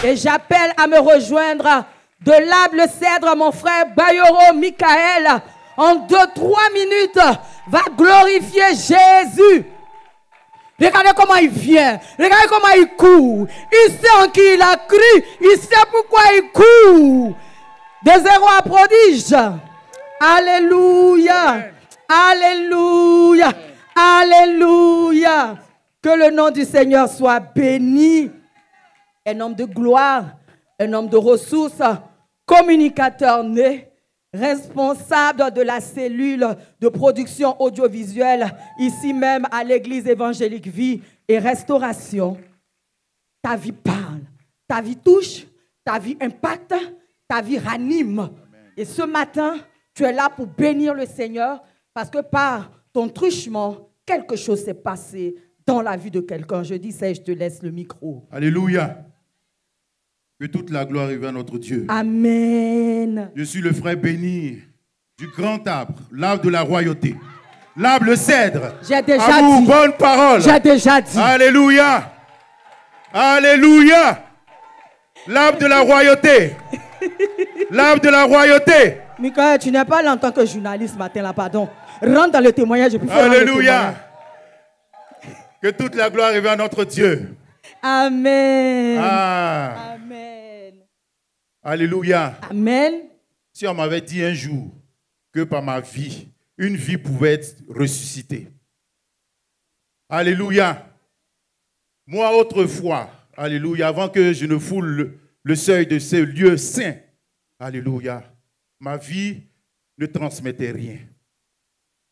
Et j'appelle à me rejoindre de l'Arbre le Cèdre, mon frère Bayoro Michael. En 2-3 minutes, va glorifier Jésus. Regardez comment il vient. Regardez comment il court. Il sait en qui il a cru. Il sait pourquoi il court. De 0 à prodige. Alléluia. Alléluia. Alléluia. Que le nom du Seigneur soit béni. Un homme de gloire, un homme de ressources, communicateur né, responsable de la cellule de production audiovisuelle, ici même à l'église évangélique Vie et Restauration. Ta vie parle, ta vie touche, ta vie impacte, ta vie ranime. Amen. Et ce matin, tu es là pour bénir le Seigneur parce que par ton truchement, quelque chose s'est passé dans la vie de quelqu'un. Je dis ça et je te laisse le micro. Alléluia. Que toute la gloire revienne à notre Dieu. Amen. Je suis le frère béni du grand arbre, l'arbre de la royauté. L'arbre le cèdre. J'ai déjà Amour, dit. bonne parole. J'ai déjà dit. Alléluia. Alléluia. L'arbre de la royauté. L'arbre de la royauté. Michael, tu n'es pas là en tant que journaliste ce matin là, pardon. Rentre dans le témoignage. Alléluia. Que toute la gloire revienne à notre Dieu. Amen. Ah. Amen. Alléluia. Amen. Si on m'avait dit un jour que par ma vie, une vie pouvait être ressuscitée. Alléluia. Moi, autrefois, alléluia, avant que je ne foule le seuil de ce lieu saint, alléluia, ma vie ne transmettait rien.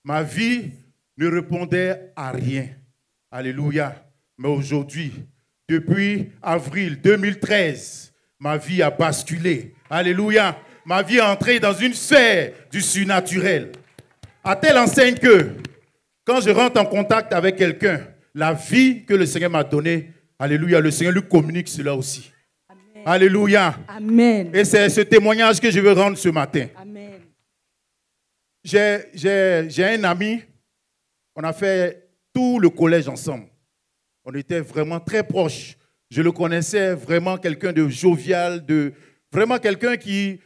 Ma vie ne répondait à rien. Alléluia. Mais aujourd'hui, depuis avril 2013, ma vie a basculé. Alléluia. Ma vie est entrée dans une sphère du surnaturel. À telle enseigne que, quand je rentre en contact avec quelqu'un, la vie que le Seigneur m'a donnée, alléluia, le Seigneur lui communique cela aussi. Amen. Alléluia. Amen. Et c'est ce témoignage que je veux rendre ce matin. Amen. J'ai un ami, on a fait tout le collège ensemble. On était vraiment très proches. Je le connaissais vraiment quelqu'un de jovial, vraiment quelqu'un qui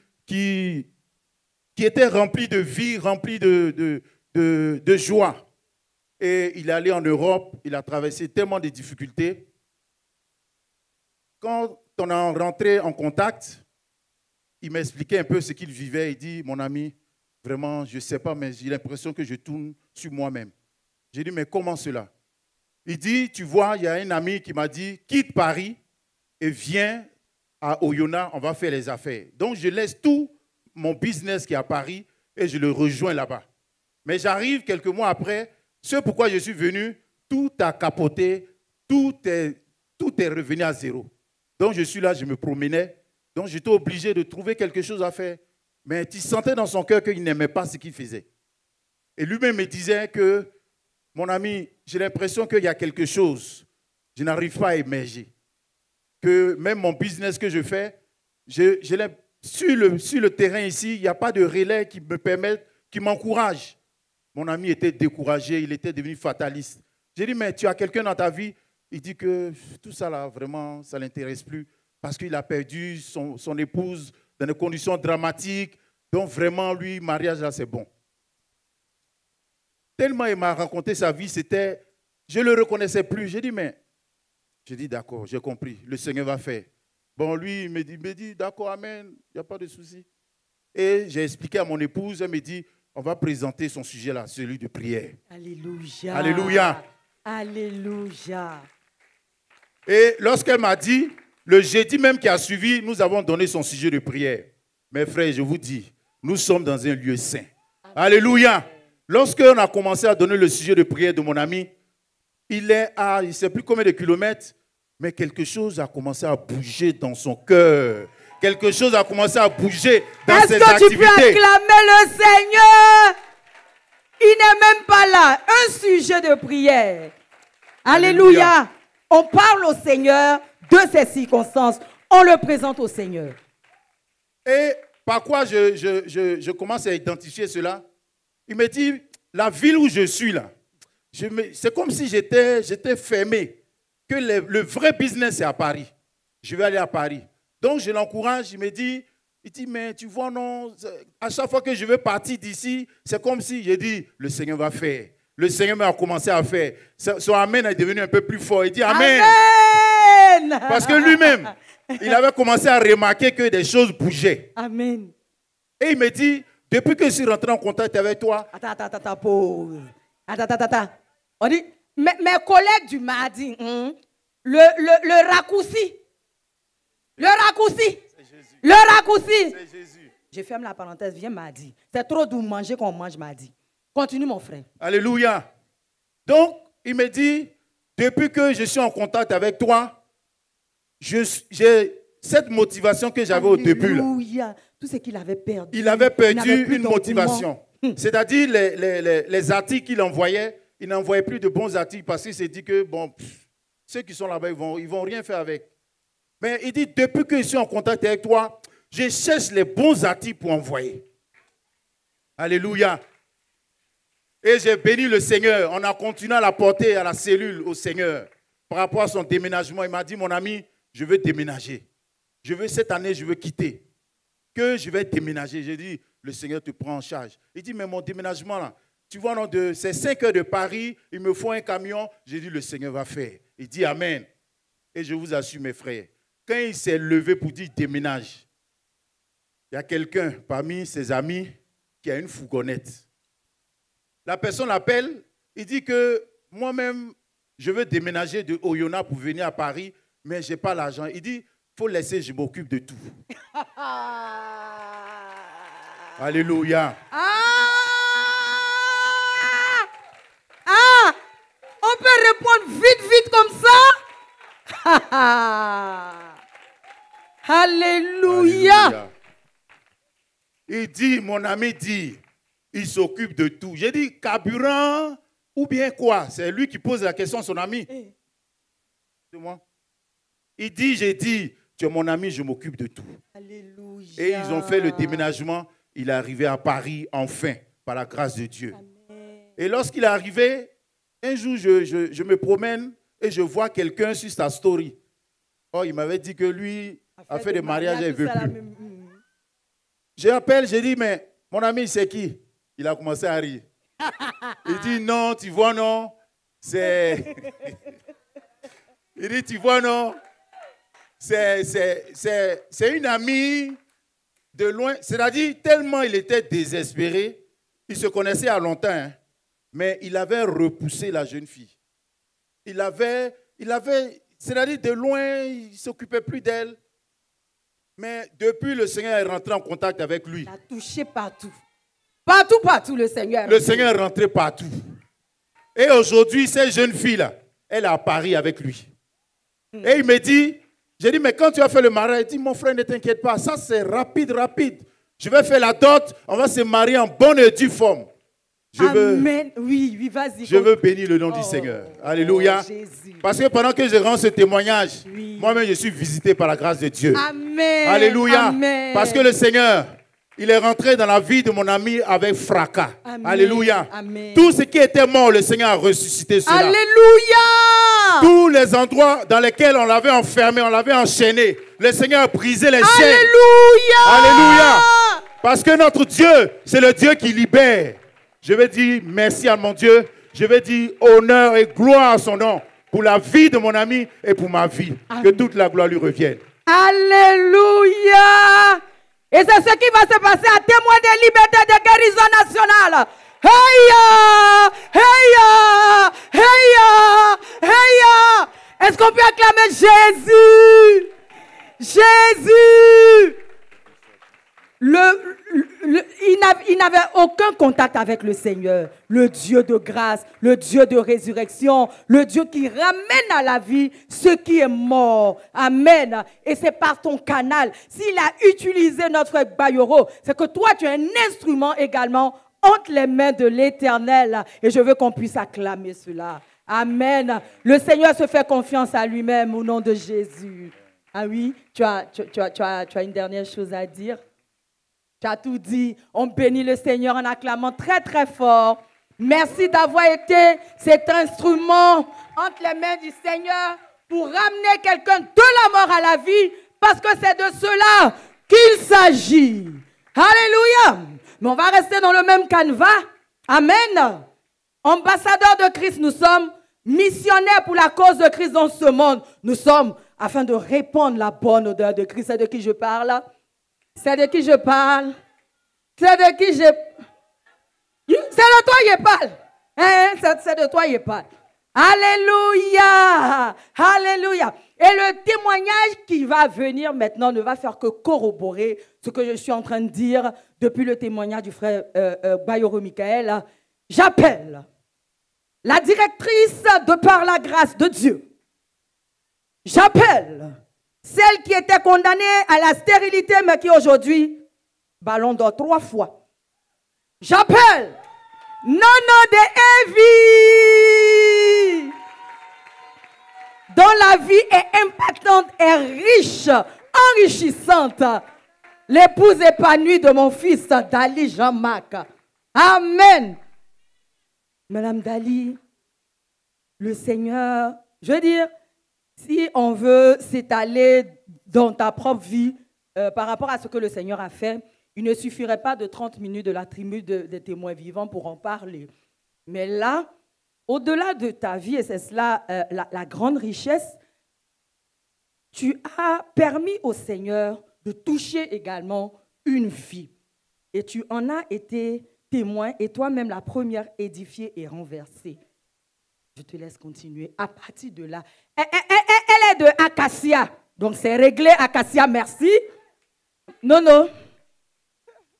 était rempli de vie, rempli de joie. Et il est allé en Europe, il a traversé tellement de difficultés. Quand on est rentré en contact, il m'expliquait un peu ce qu'il vivait. Il dit, mon ami, vraiment, je ne sais pas, mais j'ai l'impression que je tourne sur moi-même. J'ai dit, mais comment cela? Il dit, tu vois, il y a un ami qui m'a dit, quitte Paris et viens à Oyonnax, on va faire les affaires. Donc, je laisse tout mon business qui est à Paris et je le rejoins là-bas. Mais j'arrive quelques mois après, ce pourquoi je suis venu, tout a capoté, tout est revenu à zéro. Donc, je suis là, je me promenais. Donc, j'étais obligé de trouver quelque chose à faire. Mais tu sentais dans son cœur qu'il n'aimait pas ce qu'il faisait. Et lui-même me disait que, mon ami, j'ai l'impression qu'il y a quelque chose. Je n'arrive pas à émerger. Que même mon business que je fais, sur le terrain ici, il n'y a pas de relais qui me permettent, qui m'encouragent. Mon ami était découragé, il était devenu fataliste. J'ai dit, mais tu as quelqu'un dans ta vie? Il dit que tout ça là, vraiment, ça ne l'intéresse plus. Parce qu'il a perdu son épouse dans des conditions dramatiques. Donc vraiment, lui, mariage là, c'est bon. Tellement il m'a raconté sa vie, je ne le reconnaissais plus. J'ai dit, d'accord, j'ai compris, le Seigneur va faire. Bon, lui, il me dit, d'accord, amen, il n'y a pas de souci. Et j'ai expliqué à mon épouse, elle me dit, on va présenter son sujet là, celui de prière. Alléluia. Alléluia. Alléluia. Et lorsqu'elle m'a dit, le jeudi même qui a suivi, nous avons donné son sujet de prière. Mes frères, je vous dis, nous sommes dans un lieu saint. Alléluia. Lorsqu'on a commencé à donner le sujet de prière de mon ami, il est à, il ne sait plus combien de kilomètres, mais quelque chose a commencé à bouger dans son cœur. Quelque chose a commencé à bouger dans ses activités. Est-ce que tu peux acclamer le Seigneur? Il n'est même pas là. Un sujet de prière. Alléluia. Alléluia. On parle au Seigneur de ces circonstances. On le présente au Seigneur. Et par quoi je commence à identifier cela? Il me dit, la ville où je suis là, c'est comme si j'étais fermé. Que le vrai business est à Paris. Je vais aller à Paris. Donc, je l'encourage, il dit, mais tu vois, non, à chaque fois que je veux partir d'ici, c'est comme si, j'ai dit, le Seigneur va faire. Le Seigneur a commencé à faire. Son Amen est devenu un peu plus fort. Il dit Amen. Amen. Parce que lui-même, il avait commencé à remarquer que des choses bougeaient. Amen. Et il me dit, depuis que je suis rentré en contact avec toi... Attends, pause. Attends. On dit, mes collègues du mardi, le raccourci. Le raccourci. Le raccourci. C'est Jésus. Je ferme la parenthèse, viens mardi. C'est trop doux manger qu'on mange mardi. Continue, mon frère. Alléluia. Donc, il me dit, depuis que je suis en contact avec toi, j'ai cette motivation que j'avais au début. Alléluia. Tout ce qu'il avait perdu. Il avait perdu une motivation. C'est-à-dire, les articles qu'il envoyait, il n'envoyait plus de bons articles parce qu'il s'est dit que, bon, ceux qui sont là-bas, ils vont rien faire avec. Mais il dit, depuis que je suis en contact avec toi, je cherche les bons articles pour envoyer. Alléluia. Et j'ai béni le Seigneur. On a continué à la porter à la cellule au Seigneur. Par rapport à son déménagement, il m'a dit, mon ami, je veux déménager. Cette année, je veux quitter. Que je vais déménager. J'ai dit, le Seigneur te prend en charge. Il dit, mais mon déménagement là, tu vois, c'est 5 heures de Paris, il me faut un camion. J'ai dit, le Seigneur va faire. Il dit, Amen. Et je vous assure, mes frères, quand il s'est levé pour dire déménage, il y a quelqu'un parmi ses amis qui a une fourgonnette. La personne l'appelle, il dit que moi-même, je veux déménager de Oyonnax pour venir à Paris, mais je n'ai pas l'argent. Il dit, il faut laisser, je m'occupe de tout. Alléluia. On peut répondre vite comme ça. Alléluia. Il dit, mon ami dit, il s'occupe de tout. J'ai dit, carburant ou bien quoi? C'est lui qui pose la question à son ami. C'est moi. Il dit, j'ai dit, tu es mon ami, je m'occupe de tout. Alléluia. Et ils ont fait le déménagement. Il est arrivé à Paris, enfin, par la grâce de Dieu. Amen. Et lorsqu'il est arrivé, un jour, je me promène et je vois quelqu'un sur sa story. Oh, il m'avait dit que lui a fait des mariages et il ne veut plus. J'appelle, j'ai dit, mais mon ami, c'est qui? Il a commencé à rire. Il dit, non, tu vois, non, c'est... Il dit, tu vois, non, c'est une amie de loin. C'est-à-dire, tellement il était désespéré, il se connaissait à longtemps, hein, mais il avait repoussé la jeune fille. Il avait c'est-à-dire, de loin, il ne s'occupait plus d'elle. Mais depuis, le Seigneur est rentré en contact avec lui. Il a touché partout. Partout, le Seigneur. Le Seigneur est rentré partout. Et aujourd'hui, cette jeune fille-là, elle est à Paris avec lui. Et il me dit, j'ai dit, mais quand tu as fait le mariage, il dit, mon frère, ne t'inquiète pas, ça c'est rapide. Je vais faire la dot, on va se marier en bonne et due forme. Amen. Oui, vas-y. Je veux bénir le nom du Seigneur. Alléluia. Parce que pendant que je rends ce témoignage, moi-même, je suis visité par la grâce de Dieu. Amen. Alléluia. Amen. Parce que le Seigneur, il est rentré dans la vie de mon ami avec fracas. Amen. Alléluia. Amen. Tout ce qui était mort, le Seigneur a ressuscité cela. Alléluia. Tous les endroits dans lesquels on l'avait enfermé, on l'avait enchaîné, le Seigneur a brisé les chaînes. Alléluia. Alléluia. Parce que notre Dieu, c'est le Dieu qui libère. Je vais dire merci à mon Dieu. Je vais dire honneur et gloire à son nom pour la vie de mon ami et pour ma vie. Amen. Que toute la gloire lui revienne. Alléluia. Et c'est ce qui va se passer à témoin de liberté de guérison nationale. Heya. Est-ce qu'on peut acclamer Jésus? Jésus. Il n'avait aucun contact avec le Seigneur, le Dieu de grâce, le Dieu de résurrection, le Dieu qui ramène à la vie ce qui est mort. Amen. Et c'est par ton canal. S'il a utilisé notre Bayoro, c'est que toi, tu es un instrument également entre les mains de l'Éternel. Et je veux qu'on puisse acclamer cela. Amen. Le Seigneur se fait confiance à lui-même au nom de Jésus. Ah oui, tu as une dernière chose à dire? Tu as tout dit. On bénit le Seigneur en acclamant très très fort. Merci d'avoir été cet instrument entre les mains du Seigneur pour ramener quelqu'un de la mort à la vie Parce que c'est de cela qu'il s'agit. Alléluia. Mais on va rester dans le même canevas. Amen. Ambassadeurs de Christ, nous sommes missionnaires pour la cause de Christ dans ce monde. Nous sommes afin de répandre la bonne odeur de Christ. C'est de qui je parle? C'est de qui je parle? C'est de qui je... C'est de toi je parle. Hein? C'est de je parle. Alléluia. Alléluia. Et le témoignage qui va venir maintenant ne va faire que corroborer ce que je suis en train de dire depuis le témoignage du frère Bayoro Michael. J'appelle la directrice de par la grâce de Dieu. J'appelle celle qui était condamnée à la stérilité mais qui aujourd'hui ballon d'or 3 fois. J'appelle Nono de Evie, dont la vie est impactante et riche, enrichissante. L'épouse épanouie de mon fils Dali Jean-Marc. Amen. Madame Dali, le Seigneur, je veux dire, si on veut s'étaler dans ta propre vie par rapport à ce que le Seigneur a fait, il ne suffirait pas de 30 minutes de la tribu des témoins vivants pour en parler. Mais là, au-delà de ta vie, et c'est cela la grande richesse, tu as permis au Seigneur de toucher également une vie. Et tu en as été témoin, et toi-même la première édifiée et renversée. Je te laisse continuer. À partir de là, elle est de Acacia. Donc c'est réglé, Acacia, merci. Non.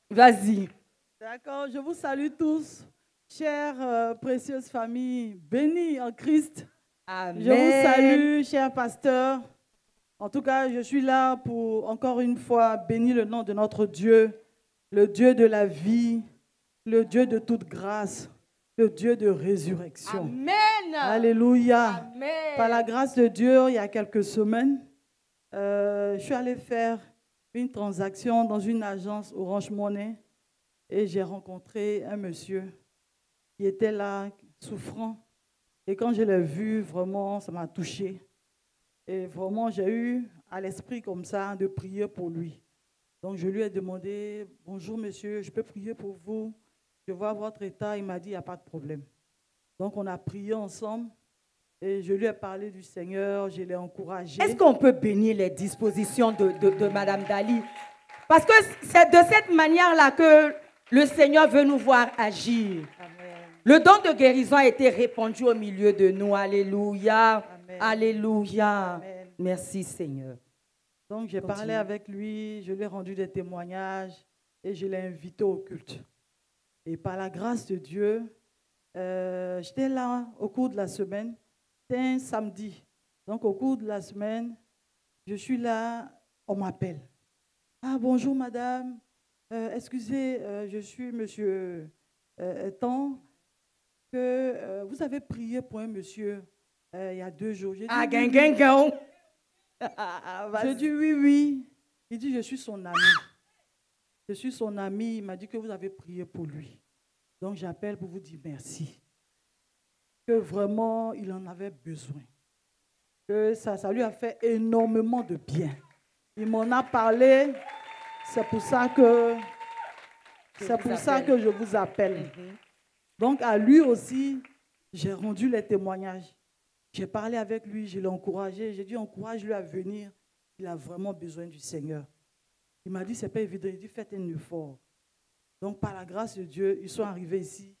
Vas-y. D'accord, je vous salue tous, chère précieuse famille bénie en Christ. Amen. Je vous salue, cher pasteur. En tout cas, je suis là pour encore une fois bénir le nom de notre Dieu, le Dieu de la vie, le Dieu de toute grâce, le Dieu de résurrection. Amen. Alléluia. Amen. Par la grâce de Dieu, il y a quelques semaines, je suis allée faire une transaction dans une agence Orange Money et j'ai rencontré un monsieur qui était là, souffrant. Et quand je l'ai vu, vraiment, ça m'a touché. Et vraiment, j'ai eu à l'esprit comme ça de prier pour lui. Donc, je lui ai demandé, « Bonjour monsieur, je peux prier pour vous? Je vois votre état. » Il m'a dit, « Il n'y a pas de problème. » Donc, on a prié ensemble. Et je lui ai parlé du Seigneur, je l'ai encouragé. Est-ce qu'on peut bénir les dispositions de Madame Dali? Parce que c'est de cette manière-là que le Seigneur veut nous voir agir. Amen. Le don de guérison a été répandu au milieu de nous. Alléluia. Amen. Alléluia. Amen. Merci Seigneur. Donc j'ai parlé avec lui, je lui ai rendu des témoignages et je l'ai invité au culte. Et par la grâce de Dieu, j'étais là au cours de la semaine. C'était un samedi. Donc, au cours de la semaine, je suis là, on m'appelle. « Ah, bonjour, madame. Excusez, je suis monsieur Tan, que vous avez prié pour un monsieur il y a 2 jours. » J'ai dit, Ah, oui, gang. J'ai dit oui. Il dit, je suis son ami. Je suis son ami. Il m'a dit que vous avez prié pour lui. Donc, j'appelle pour vous dire merci. Que vraiment, il en avait besoin. Que ça lui a fait énormément de bien. Il m'en a parlé. C'est pour ça que je vous appelle. Donc, à lui aussi, j'ai rendu les témoignages. J'ai parlé avec lui, je l'ai encouragé. J'ai dit, encourage-le à venir. Il a vraiment besoin du Seigneur. Il m'a dit, c'est pas évident. Il dit, faites un effort. Donc, par la grâce de Dieu, ils sont arrivés ici.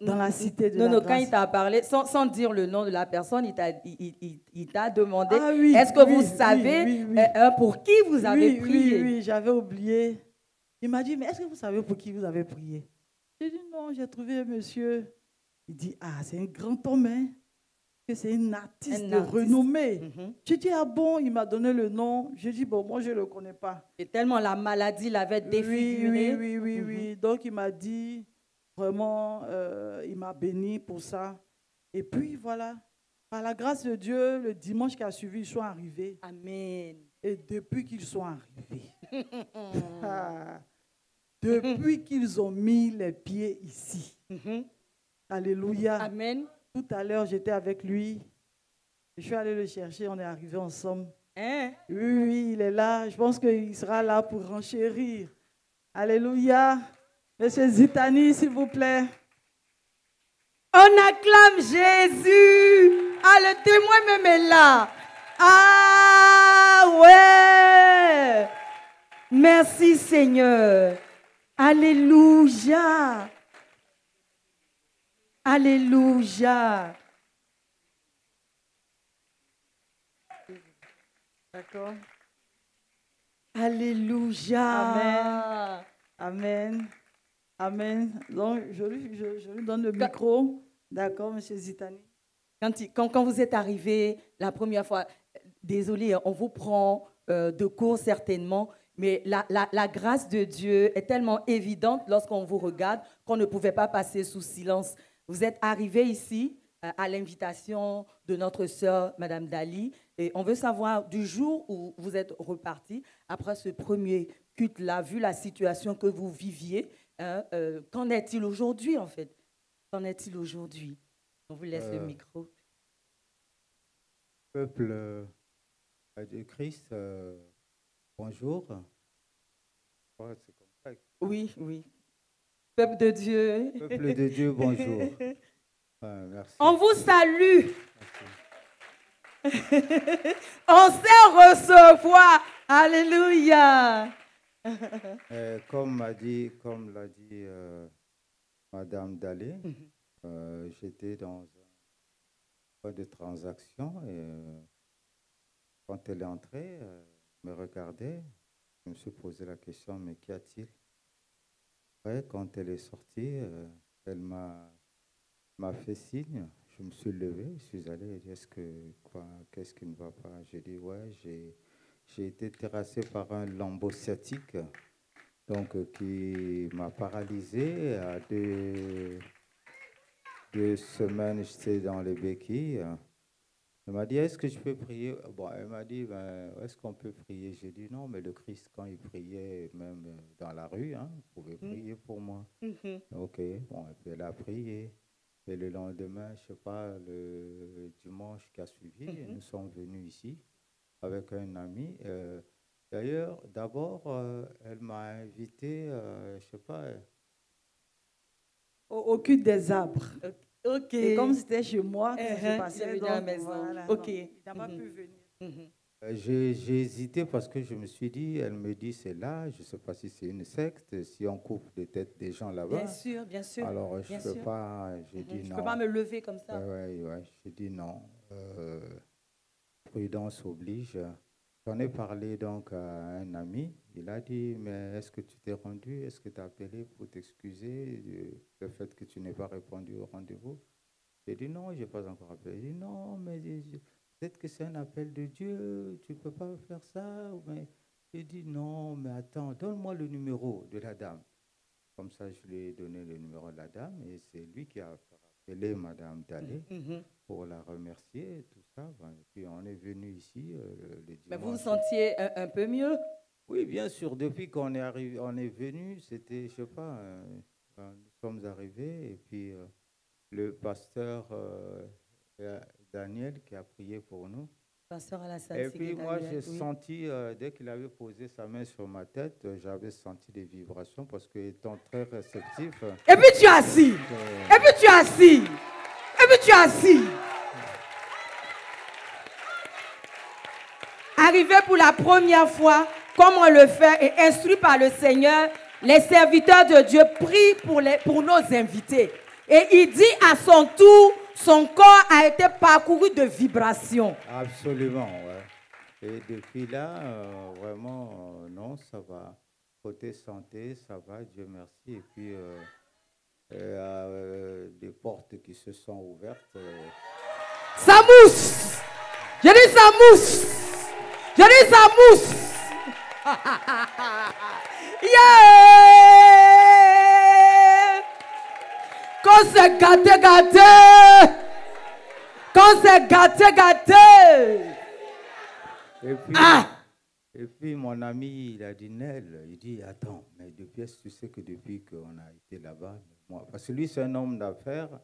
Dans la cité de la grâce. Quand il t'a parlé, sans dire le nom de la personne, il t'a demandé, est-ce que vous savez pour qui vous avez prié? Oui, j'avais oublié. Il m'a dit, mais est-ce que vous savez pour qui vous avez prié? J'ai dit, non, j'ai trouvé un monsieur. Il dit, ah, c'est un grand homme, hein? Que c'est un artiste de renommée. J'ai dit, ah bon, il m'a donné le nom. J'ai dit, bon, moi, je ne le connais pas. Et tellement la maladie l'avait défiguré. Oui. Donc, il m'a dit... Vraiment, il m'a béni pour ça. Et puis, voilà, par la grâce de Dieu, le dimanche qui a suivi, ils sont arrivés. Amen. Et depuis qu'ils sont arrivés, depuis qu'ils ont mis les pieds ici, alléluia. Amen. Tout à l'heure, j'étais avec lui. Je suis allée le chercher, on est arrivés ensemble. Hein? Oui, oui, il est là. Je pense qu'il sera là pour renchérir. Alléluia. Monsieur Zitani, s'il vous plaît. On acclame Jésus. Ah, le témoin même est là. Ah, ouais. Merci Seigneur. Alléluia. Alléluia. D'accord. Alléluia. Amen. Amen. Donc, je lui donne le micro. D'accord, monsieur Zitani. Quand vous êtes arrivé la première fois, désolé, on vous prend de court certainement, mais la grâce de Dieu est tellement évidente lorsqu'on vous regarde qu'on ne pouvait pas passer sous silence. Vous êtes arrivé ici à l'invitation de notre sœur, Madame Dali, et on veut savoir du jour où vous êtes reparti, après ce premier culte-là, vu la situation que vous viviez, hein, qu'en est-il aujourd'hui en fait? Qu'en est-il aujourd'hui? On vous laisse le micro. Peuple de Christ, bonjour. Ouais, c'est comme ça. Oui, oui. Peuple de Dieu. Peuple de Dieu, bonjour. Ouais, merci. On vous salue. Merci. On sait recevoir. Alléluia. Comme l'a dit Madame Dali, j'étais dans un point de transaction et quand elle est entrée, elle me regardait, je me suis posé la question, mais qu'y a-t-il? Après, quand elle est sortie, elle m'a fait signe, je me suis levé, je suis allé, qu'est-ce qui ne va pas? J'ai dit, ouais, j'ai été terrassé par un lambeau sciatique, donc qui m'a paralysé à 2 semaines, j'étais dans les béquilles. Elle m'a dit, est-ce que je peux prier? Bon, elle m'a dit, est-ce qu'on peut prier? J'ai dit, non, mais le Christ, quand il priait, même dans la rue, hein, vous pouvez prier pour moi. Ok, bon, et puis elle a prié. Et le lendemain, je ne sais pas, le dimanche qui a suivi, nous sommes venus ici avec un ami. D'ailleurs, d'abord, elle m'a invité, je ne sais pas. Au culte des arbres. Ok. Et comme c'était chez moi, je passais venu à la maison. Voilà, Ok. non, il n'a pas pu venir. J'ai hésité parce que je me suis dit, elle me dit c'est là, je ne sais pas si c'est une secte, si on coupe les têtes des gens là-bas. Bien sûr, bien sûr. Alors je ne peux pas, j'ai dit non. Je ne peux pas me lever comme ça. Ouais, j'ai dit non. Prudence oblige. J'en ai parlé donc à un ami. Il a dit, mais est-ce que tu t'es rendu? Est-ce que tu as appelé pour t'excuser le fait que tu n'aies pas répondu au rendez-vous? J'ai dit non, je n'ai pas encore appelé. Il dit non, mais peut-être que c'est un appel de Dieu, tu ne peux pas faire ça. Mais j'ai dit non, mais attends, donne-moi le numéro de la dame. Comme ça, je lui ai donné le numéro de la dame et c'est lui qui a appelé Madame Dali pour la remercier et tout ça. Et puis on est venu ici le dimanche. Mais vous vous sentiez un peu mieux? Oui, bien sûr. Depuis qu'on est arrivé, on est venu, c'était, je sais pas, nous sommes arrivés et puis le pasteur Daniel qui a prié pour nous. Pasteur Alassane. Et puis moi, j'ai senti, dès qu'il avait posé sa main sur ma tête, j'avais senti des vibrations parce que étant très réceptif. Et puis tu es assis. Et puis tu es assis. Et puis tu es assis. Arrivé pour la première fois, comme on le fait et instruit par le Seigneur, les serviteurs de Dieu prient pour nos invités. Et il dit à son tour, son corps a été parcouru de vibrations. Absolument, ouais. Et depuis là, vraiment, non, ça va. Côté santé, ça va, Dieu merci. Et puis, des portes qui se sont ouvertes. Ça mousse. Je dis ça mousse. Je dis ça mousse. Yeah! Quand c'est gâté. Quand c'est gâté. Et puis, mon ami, il a dit, Nel, il dit, attends, mais depuis, tu sais que depuis qu'on a été là-bas, moi, parce que lui, c'est un homme d'affaires,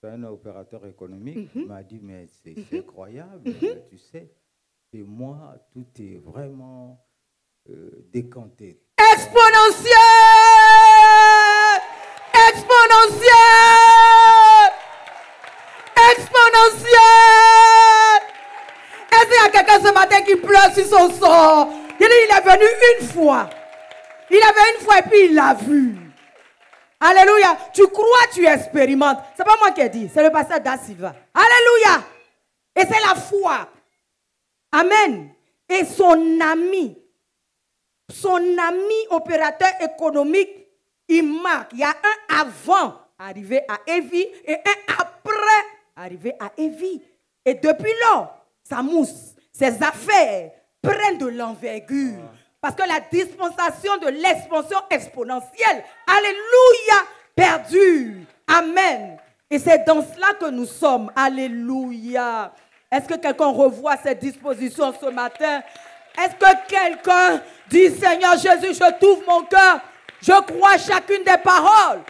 c'est un opérateur économique, il m'a dit, mais c'est incroyable, tu sais. Et moi, tout est vraiment décanté. Exponentiel! Exponentiel! Exponentiel! Est-ce qu'il y a quelqu'un ce matin qui pleure sur son sort? Il est venu une fois. Il avait une fois et puis il l'a vu. Alléluia. Tu crois, tu expérimentes. Ce n'est pas moi qui ai dit, c'est le pasteur Da Silva. Alléluia. Et c'est la foi. Amen. Et son ami opérateur économique, il marque. Il y a un avant arrivé à Evie et un après arrivé à Evie. Et depuis lors, sa mousse, ses affaires prennent de l'envergure. Parce que la dispensation de l'expansion exponentielle, alléluia, perdure. Amen. Et c'est dans cela que nous sommes. Alléluia. Est-ce que quelqu'un revoit cette disposition ce matin? Est-ce que quelqu'un dit, Seigneur Jésus, je t'ouvre mon cœur. Je crois chacune des paroles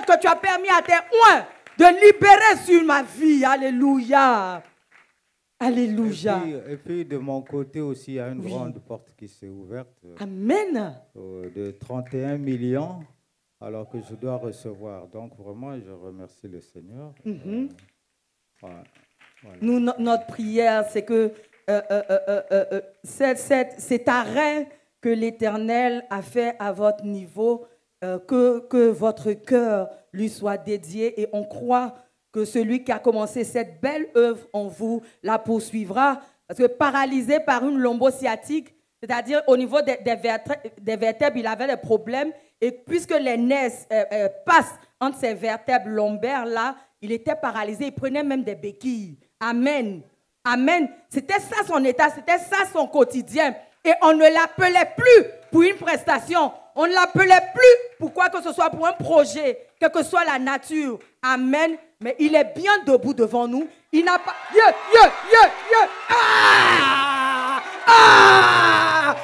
que tu as permis à tes oins de libérer sur ma vie. Alléluia. Alléluia. Et puis de mon côté aussi, il y a une grande porte qui s'est ouverte. Amen. De 31 millions, alors que je dois recevoir. Donc vraiment, je remercie le Seigneur. Voilà. Notre prière, c'est que cet arrêt que l'Éternel a fait à votre niveau, que votre cœur lui soit dédié, et on croit que celui qui a commencé cette belle œuvre en vous la poursuivra. Parce que paralysé par une lombosciatique, c'est-à-dire au niveau des vertèbres, il avait des problèmes. Et puisque les nerfs passent entre ces vertèbres lombaires là, il était paralysé. Il prenait même des béquilles. Amen. Amen. C'était ça son état, c'était ça son quotidien. Et on ne l'appelait plus pour une prestation. On ne l'appelait plus pour quoi que ce soit, pour un projet, quelle que soit la nature. Amen. Mais il est bien debout devant nous. Il n'a pas... Ah! Ah!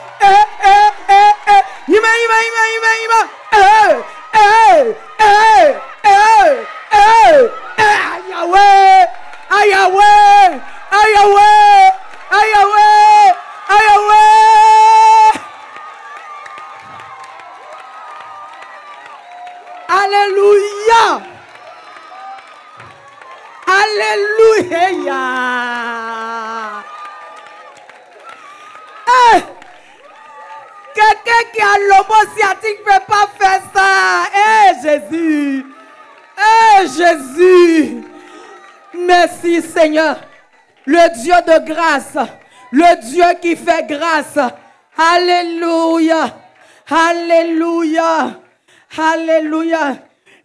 Yahweh! Yahweh! Yahweh! Yahweh! Yahweh! Alléluia! Alléluia! Hey! Quelqu'un qui a l'homo-sciatique ne peut pas faire ça. Hey, Jésus! Hey, Jésus! Merci, Seigneur. Le Dieu de grâce. Le Dieu qui fait grâce. Alléluia! Alléluia! Alléluia!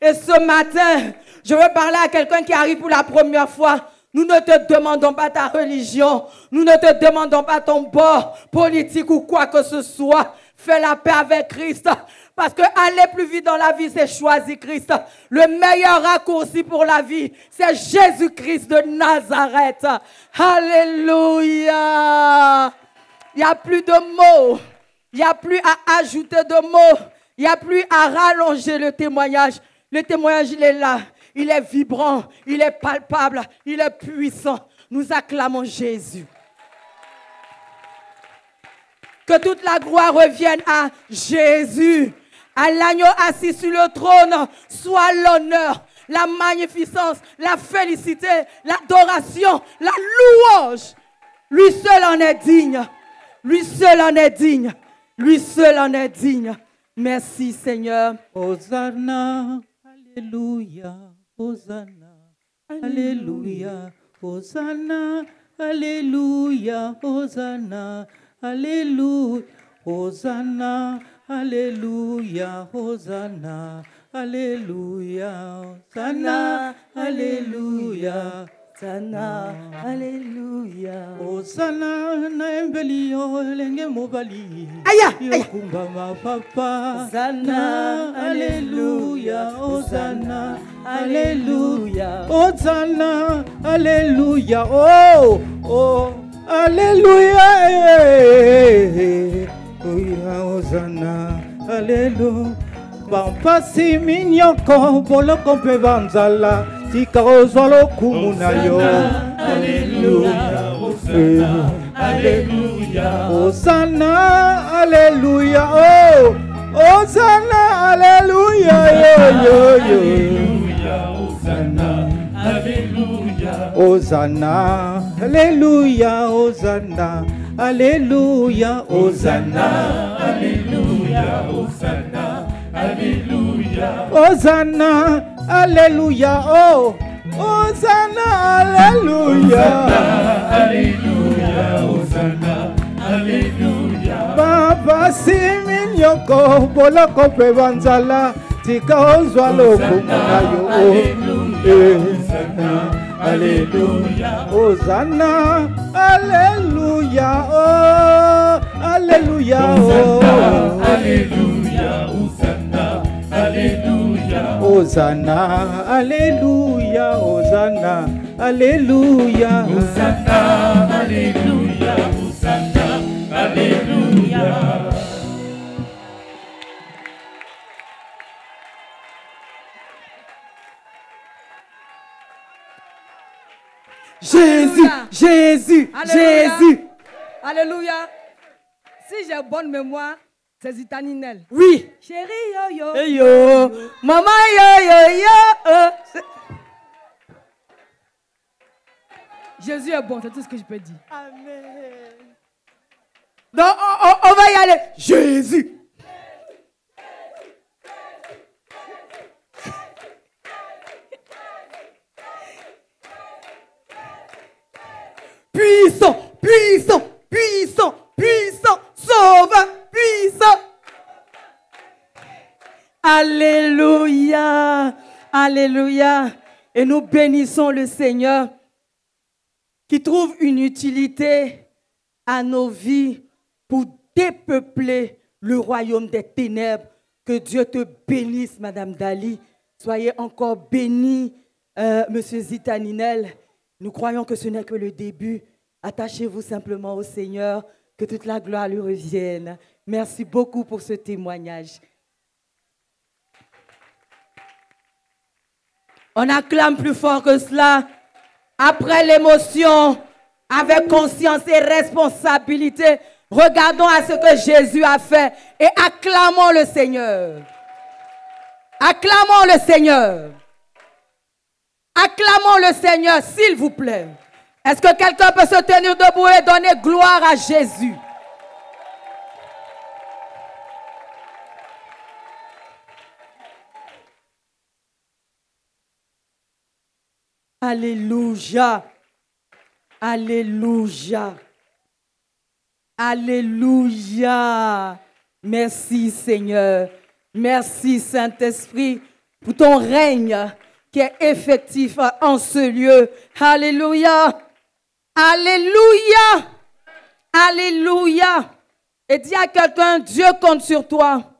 Et ce matin, je veux parler à quelqu'un qui arrive pour la première fois. Nous ne te demandons pas ta religion. Nous ne te demandons pas ton bord politique ou quoi que ce soit. Fais la paix avec Christ. Parce que aller plus vite dans la vie, c'est choisir Christ. Le meilleur raccourci pour la vie, c'est Jésus-Christ de Nazareth. Alléluia. Il n'y a plus de mots. Il n'y a plus à ajouter de mots. Il n'y a plus à rallonger le témoignage. Le témoignage, il est là. Il est vibrant. Il est palpable. Il est puissant. Nous acclamons Jésus. Que toute la gloire revienne à Jésus. À l'agneau assis sur le trône, soit l'honneur, la magnificence, la félicité, l'adoration, la louange. Lui seul en est digne. Lui seul en est digne. Lui seul en est digne. Merci Seigneur. Hosanna, alléluia, Hosanna, alléluia, Hosanna, alléluia, Hosanna, alléluia, Hosanna, alléluia, Hosanna, alléluia, Hosanna, alléluia. Hosanna, alléluia. Hosanna, naembeli olenge mobali. Aya, yokumba ma papa. Hosanna, alléluia. Hosanna, alléluia. Hosanna, alléluia. Oh, oh, alléluia. Hosanna, alléluia. Pampasi minyoko boloko mpe banzala tika ozwa lokumu na yo. Alléluia. Alléluia. Hosanna, Alléluia. Oh, Hosanna, Alléluia. Yo, yo, yo. Hosanna, Alléluia. Hosanna, Alléluia. Hosanna, Alléluia. Hosanna, Alléluia. Hosanna, Alléluia. Hosanna, Alléluia. Oh, Hosanna, Alléluia. Alléluia. Hosanna, Alléluia. Papa Siminyoko, boloko pe banzala, tika ozwa lokumuna yo. Hosanna, Alléluia. Hosanna, Alléluia. Oh, Alléluia. Alléluia. Hosanna, Alléluia. Hosanna, Alléluia. Hosanna, Alléluia. Hosanna, Alléluia. Hosanna, Alléluia. Jésus, Jésus, Alléluia. Jésus. Alléluia. Si j'ai bonne mémoire, c'est Zitaninel. Oui. Chérie, yo, yo. Hey yo, maman yo yo yo. Jésus est bon, c'est tout ce que je peux dire. Amen. Donc on va y aller. Jésus. Puissant, puissant, puissant, puissant, sauveur, puissant. Alléluia, alléluia. Et nous bénissons le Seigneur qui trouve une utilité à nos vies pour dépeupler le royaume des ténèbres. Que Dieu te bénisse, Madame Dali. Soyez encore bénis, Monsieur Zitaninel. Nous croyons que ce n'est que le début. Attachez-vous simplement au Seigneur, que toute la gloire lui revienne. Merci beaucoup pour ce témoignage. On acclame plus fort que cela. Après l'émotion, avec conscience et responsabilité, regardons à ce que Jésus a fait et acclamons le Seigneur. Acclamons le Seigneur. Acclamons le Seigneur, s'il vous plaît. Est-ce que quelqu'un peut se tenir debout et donner gloire à Jésus? Alléluia. Alléluia. Alléluia. Merci Seigneur. Merci Saint-Esprit pour ton règne qui est effectif en ce lieu. Alléluia. Alléluia. Alléluia. Et dis à quelqu'un, Dieu compte sur toi.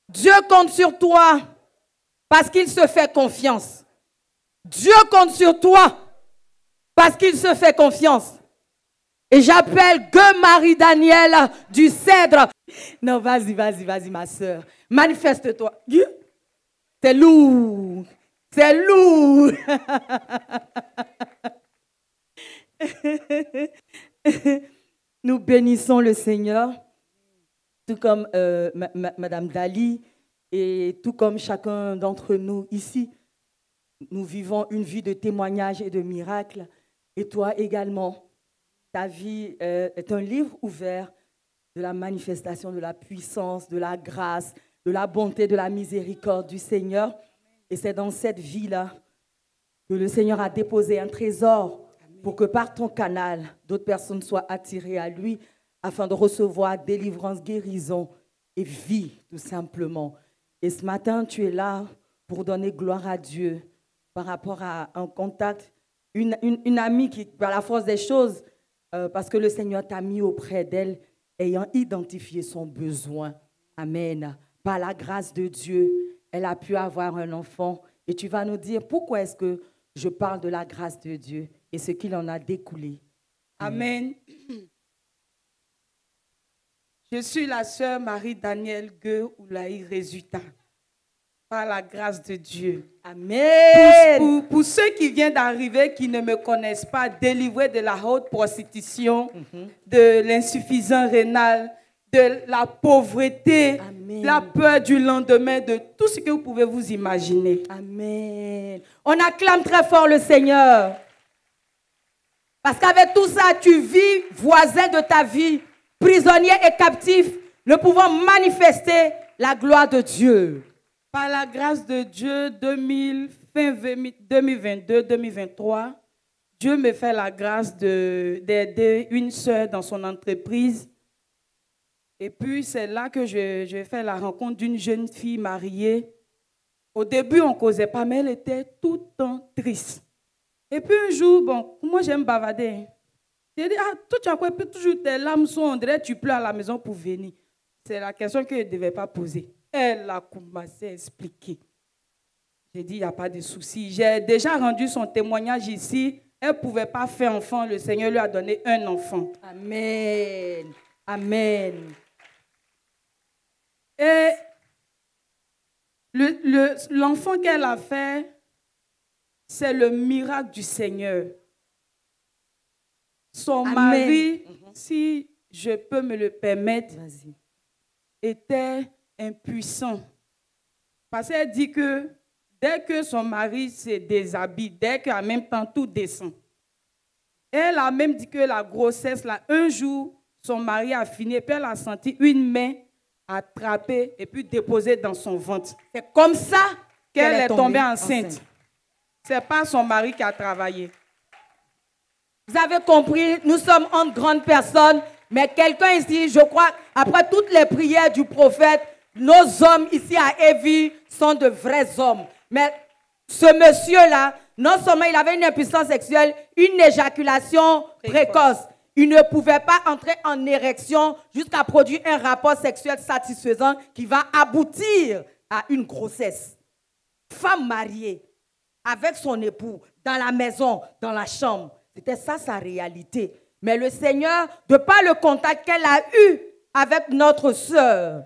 Dieu compte sur toi parce qu'il se fait confiance. Dieu compte sur toi parce qu'il se fait confiance. Et j'appelle que Marie-Daniel du Cèdre. Non, vas-y, vas-y, vas-y, ma soeur. Manifeste-toi. C'est lourd. C'est lourd. Nous bénissons le Seigneur, tout comme Madame Dali et tout comme chacun d'entre nous ici. Nous vivons une vie de témoignage et de miracles. Et toi également, ta vie est un livre ouvert de la manifestation de la puissance, de la grâce, de la bonté, de la miséricorde du Seigneur. Et c'est dans cette vie-là que le Seigneur a déposé un trésor pour que par ton canal, d'autres personnes soient attirées à lui afin de recevoir délivrance, guérison et vie, tout simplement. Et ce matin, tu es là pour donner gloire à Dieu par rapport à un contact, une amie qui, par la force des choses, parce que le Seigneur t'a mis auprès d'elle, ayant identifié son besoin. Amen. Par la grâce de Dieu, elle a pu avoir un enfant. Et tu vas nous dire pourquoi est-ce que je parle de la grâce de Dieu et ce qu'il en a découlé. Amen. Je suis la sœur Marie-Daniel Gueux Oulaï Résultat. Par la grâce de Dieu. Amen. Pour ceux qui viennent d'arriver, qui ne me connaissent pas, délivrés de la haute prostitution, de l'insuffisance rénale, de la pauvreté, Amen. la peur du lendemain, de tout ce que vous pouvez vous imaginer. Amen. On acclame très fort le Seigneur. Parce qu'avec tout ça, tu vis voisin de ta vie, prisonnier et captif, ne pouvant manifester la gloire de Dieu. Par la grâce de Dieu, fin 2022-2023, Dieu me fait la grâce d'aider une sœur dans son entreprise. Et puis, c'est là que je fais la rencontre d'une jeune fille mariée. Au début, on ne causait pas, mais elle était tout le temps triste. Et puis, un jour, bon, moi, j'aime bavader. J'ai dit, toi, tu as quoi? Puis toujours tes larmes sont, on dirait que tu pleures à la maison pour venir. C'est la question que je ne devais pas poser. Elle a commencé à expliquer. J'ai dit, il n'y a pas de souci. J'ai déjà rendu son témoignage ici. Elle ne pouvait pas faire enfant. Le Seigneur lui a donné un enfant. Amen. Amen. Et l'enfant qu'elle a fait, c'est le miracle du Seigneur. Son mari, si je peux me le permettre, était impuissant. Parce qu'elle dit que dès que son mari se déshabille, dès qu'en même temps tout descend. Elle a même dit que la grossesse, là, un jour, son mari a fini et puis elle a senti une main attrapée et puis déposée dans son ventre. C'est comme ça qu'elle est tombée enceinte. Ce n'est pas son mari qui a travaillé. Vous avez compris, nous sommes entre grandes personnes, mais quelqu'un ici, je crois, après toutes les prières du prophète, nos hommes ici à Evie sont de vrais hommes. Mais ce monsieur-là, non seulement il avait une impuissance sexuelle, une éjaculation précoce. Il ne pouvait pas entrer en érection jusqu'à produire un rapport sexuel satisfaisant qui va aboutir à une grossesse. Femme mariée, avec son époux, dans la maison, dans la chambre. C'était ça sa réalité. Mais le Seigneur, de par le contact qu'elle a eu avec notre sœur,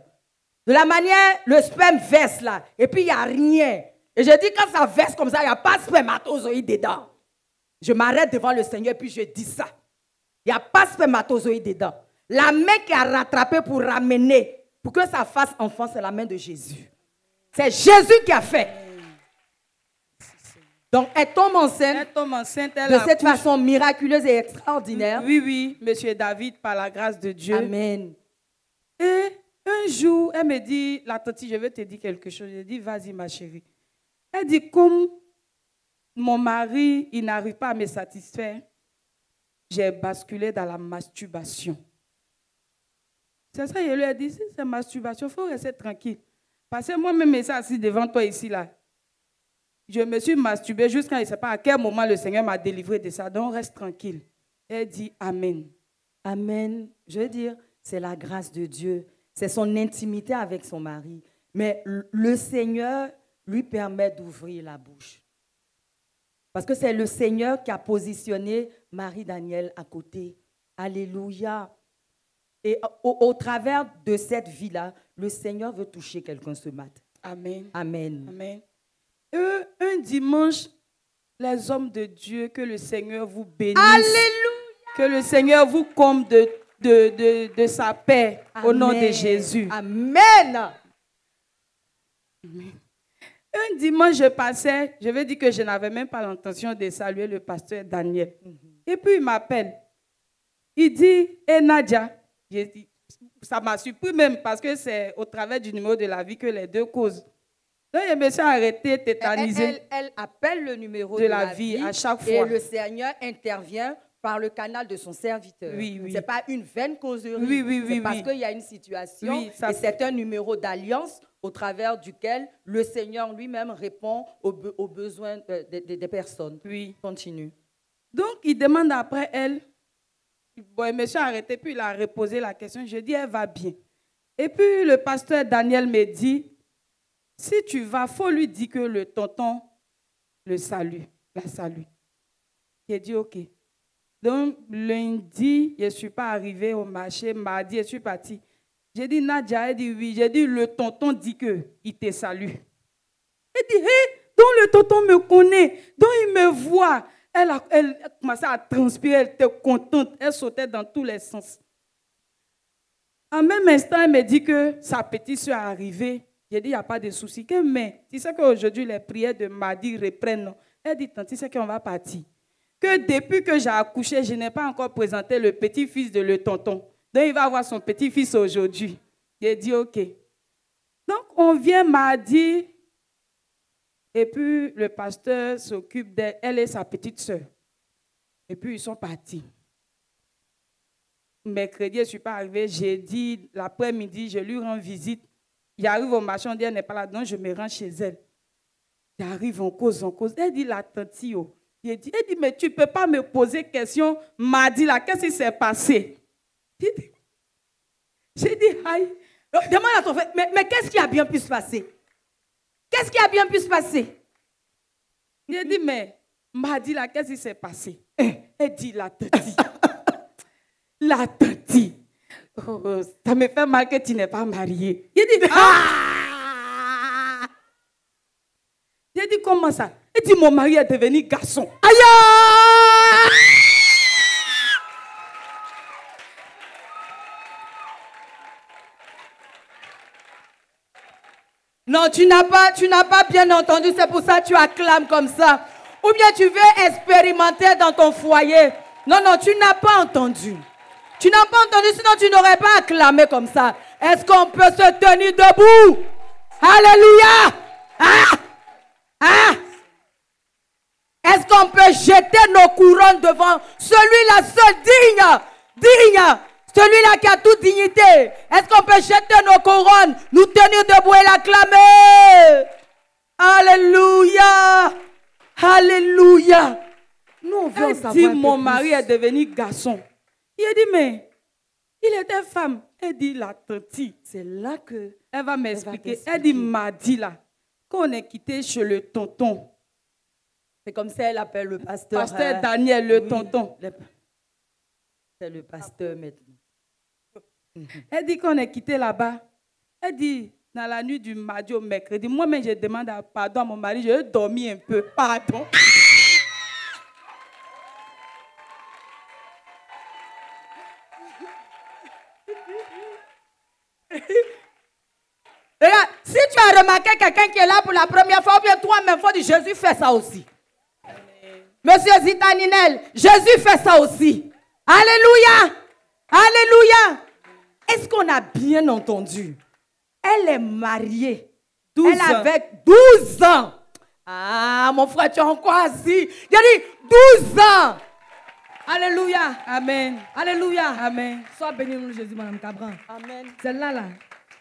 de la manière, le sperme verse là, et puis il n'y a rien. Et je dis, quand ça verse comme ça, il n'y a pas de spermatozoïde dedans. Je m'arrête devant le Seigneur et puis je dis ça. Il n'y a pas de spermatozoïde dedans. La main qui a rattrapé pour ramener, pour que ça fasse enfant, c'est la main de Jésus. C'est Jésus qui a fait. Donc, elle tombe enceinte, de cette façon miraculeuse et extraordinaire. Oui, oui, Monsieur David, par la grâce de Dieu. Amen. Et un jour, elle me dit, la tante, je vais te dire quelque chose. Je dis, vas-y, ma chérie. Elle dit, comme mon mari, il n'arrive pas à me satisfaire, j'ai basculé dans la masturbation. C'est ça, je lui ai dit, si c'est masturbation, il faut rester tranquille. Parce que moi-même, je suis assis devant toi ici, là. Je me suis masturbée jusqu'à, je ne sais pas à quel moment le Seigneur m'a délivré de ça. Donc, reste tranquille. Elle dit Amen. Amen. Je veux dire, c'est la grâce de Dieu. C'est son intimité avec son mari. Mais le Seigneur lui permet d'ouvrir la bouche. Parce que c'est le Seigneur qui a positionné Marie-Daniel à côté. Alléluia. Et au travers de cette vie-là, le Seigneur veut toucher quelqu'un ce matin. Amen. Amen. Amen. Un dimanche, les hommes de Dieu, que le Seigneur vous bénisse. Alléluia. Que le Seigneur vous comble de sa paix. Amen. Au nom de Jésus. Amen. Un dimanche, je passais, je vais dire que je n'avais même pas l'intention de saluer le pasteur Daniel. Et puis il m'appelle. Il dit, Nadia, j'ai dit, ça m'a surpris même parce que c'est au travers du numéro de la vie que les deux causent. Donc, je me suis arrêtée, tétanisée. Elle appelle le numéro de la vie à chaque fois. Et le Seigneur intervient par le canal de son serviteur. Oui, oui. Ce n'est pas une vaine causerie. Oui, c'est parce qu'il y a une situation et c'est un numéro d'alliance au travers duquel le Seigneur lui-même répond aux besoins des personnes. Oui. Continue. Donc, il demande après elle. Bon, je me suis arrêtée, puis il a reposé la question. Je dis, elle va bien. Et puis, le pasteur Daniel me dit, si tu vas, il faut lui dire que le tonton la salue. J'ai dit, OK. Donc, lundi, je ne suis pas arrivée au marché. Mardi, je suis partie. J'ai dit, Nadia, elle dit oui. J'ai dit, le tonton dit qu'il te salue. Elle dit, hé, donc le tonton me connaît, donc il me voit. Elle commençait à transpirer, elle était contente, elle sautait dans tous les sens. En même instant, elle me dit que sa petite soeur est arrivée. J'ai dit, il n'y a pas de souci. Mais tu sais qu'aujourd'hui, les prières de mardi reprennent. Non? Elle dit, tante, tu sais qu'on va partir. Que depuis que j'ai accouché, je n'ai pas encore présenté le petit-fils de le tonton. Donc, il va avoir son petit-fils aujourd'hui. J'ai dit, OK. Donc, on vient mardi. Et puis, le pasteur s'occupe d'elle. Elle et sa petite soeur. Et puis, ils sont partis. Mercredi, je ne suis pas arrivée. Jeudi, l'après-midi, je lui rends visite. J'arrive au marché, on dit, elle n'est pas là. Donc, je me rends chez elle. J'arrive, on cause. Elle dit, la tante, elle dit, mais tu ne peux pas me poser question mardi là, qu'est-ce qui s'est passé? J'ai dit, aïe. Demande à ton frère, mais qu'est-ce qui a bien pu se passer? Qu'est-ce qui a bien pu se passer? J'ai dit, mais mardi là, qu'est-ce qui s'est passé? Elle dit, la tante. La tante. Oh, ça me fait mal que tu n'es pas mariée. J'ai dit, ah! J'ai dit, comment ça? Elle dit, mon mari est devenu garçon. Aïe! Non, tu n'as pas bien entendu, c'est pour ça que tu acclames comme ça. Ou bien tu veux expérimenter dans ton foyer. Non, tu n'as pas entendu. Tu n'as pas entendu, sinon tu n'aurais pas acclamé comme ça. Est-ce qu'on peut se tenir debout? Alléluia! Est-ce qu'on peut jeter nos couronnes devant celui-là seul digne, celui-là qui a toute dignité? Est-ce qu'on peut jeter nos couronnes, nous tenir debout et l'acclamer? Alléluia! Alléluia! Nous, on veut en savoir dit, un peu mon plus. mari est devenu garçon. Il a dit, mais il était femme. Elle dit, la tante. C'est là que elle va m'expliquer. Elle dit, mardi là, quand on est quitté chez le tonton. C'est comme ça elle appelle le pasteur. Pasteur Daniel, le tonton. C'est le pasteur maintenant. Elle dit qu'on est quitté là-bas. Elle dit, dans la nuit du mardi au mercredi, moi-même je demande pardon à mon mari, je vais dormir un peu. Pardon. Regarde, si tu as remarqué quelqu'un qui est là pour la première fois, ou bien toi-même, faut dire Jésus fait ça aussi. Monsieur Zitaninel, Jésus fait ça aussi. Alléluia! Alléluia! Est-ce qu'on a bien entendu? Elle est mariée. 12 Elle ans. avait 12 ans. Ah, mon frère, tu es encore assis. Il a dit 12 ans. Alléluia. Amen. Alléluia. Amen. Sois béni, nom de Jésus, Madame Cabran. Amen. C'est là,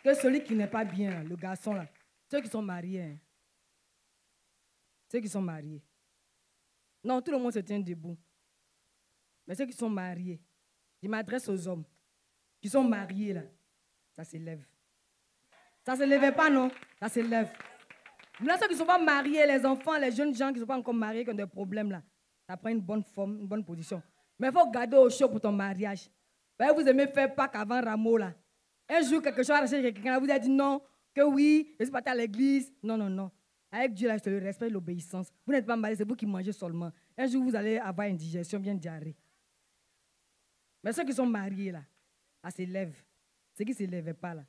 que celui qui n'est pas bien, là, le garçon, là, ceux qui sont mariés, hein. Ceux qui sont mariés. Non, tout le monde se tient debout. Mais ceux qui sont mariés, je m'adresse aux hommes qui sont mariés, là, ça s'élève. Ça ne se lève pas, non? Ça s'élève. Là, ceux qui ne sont pas mariés, les enfants, les jeunes gens qui ne sont pas encore mariés, qui ont des problèmes, là, ça prend une bonne forme, une bonne position. Mais il faut garder au chaud pour ton mariage. Vous aimez faire Pâques avant Rameau, là. Un jour, quelque chose a racheté quelqu'un, vous avez dit non, que oui, je suis parti à l'église. Non. Avec Dieu, là, c'est le respect et l'obéissance. Vous n'êtes pas marié, c'est vous qui mangez seulement. Un jour, vous allez avoir une digestion bien diarrhée. Mais ceux qui sont mariés, là, ça s'élève. Ceux qui ne s'élèvent pas, là.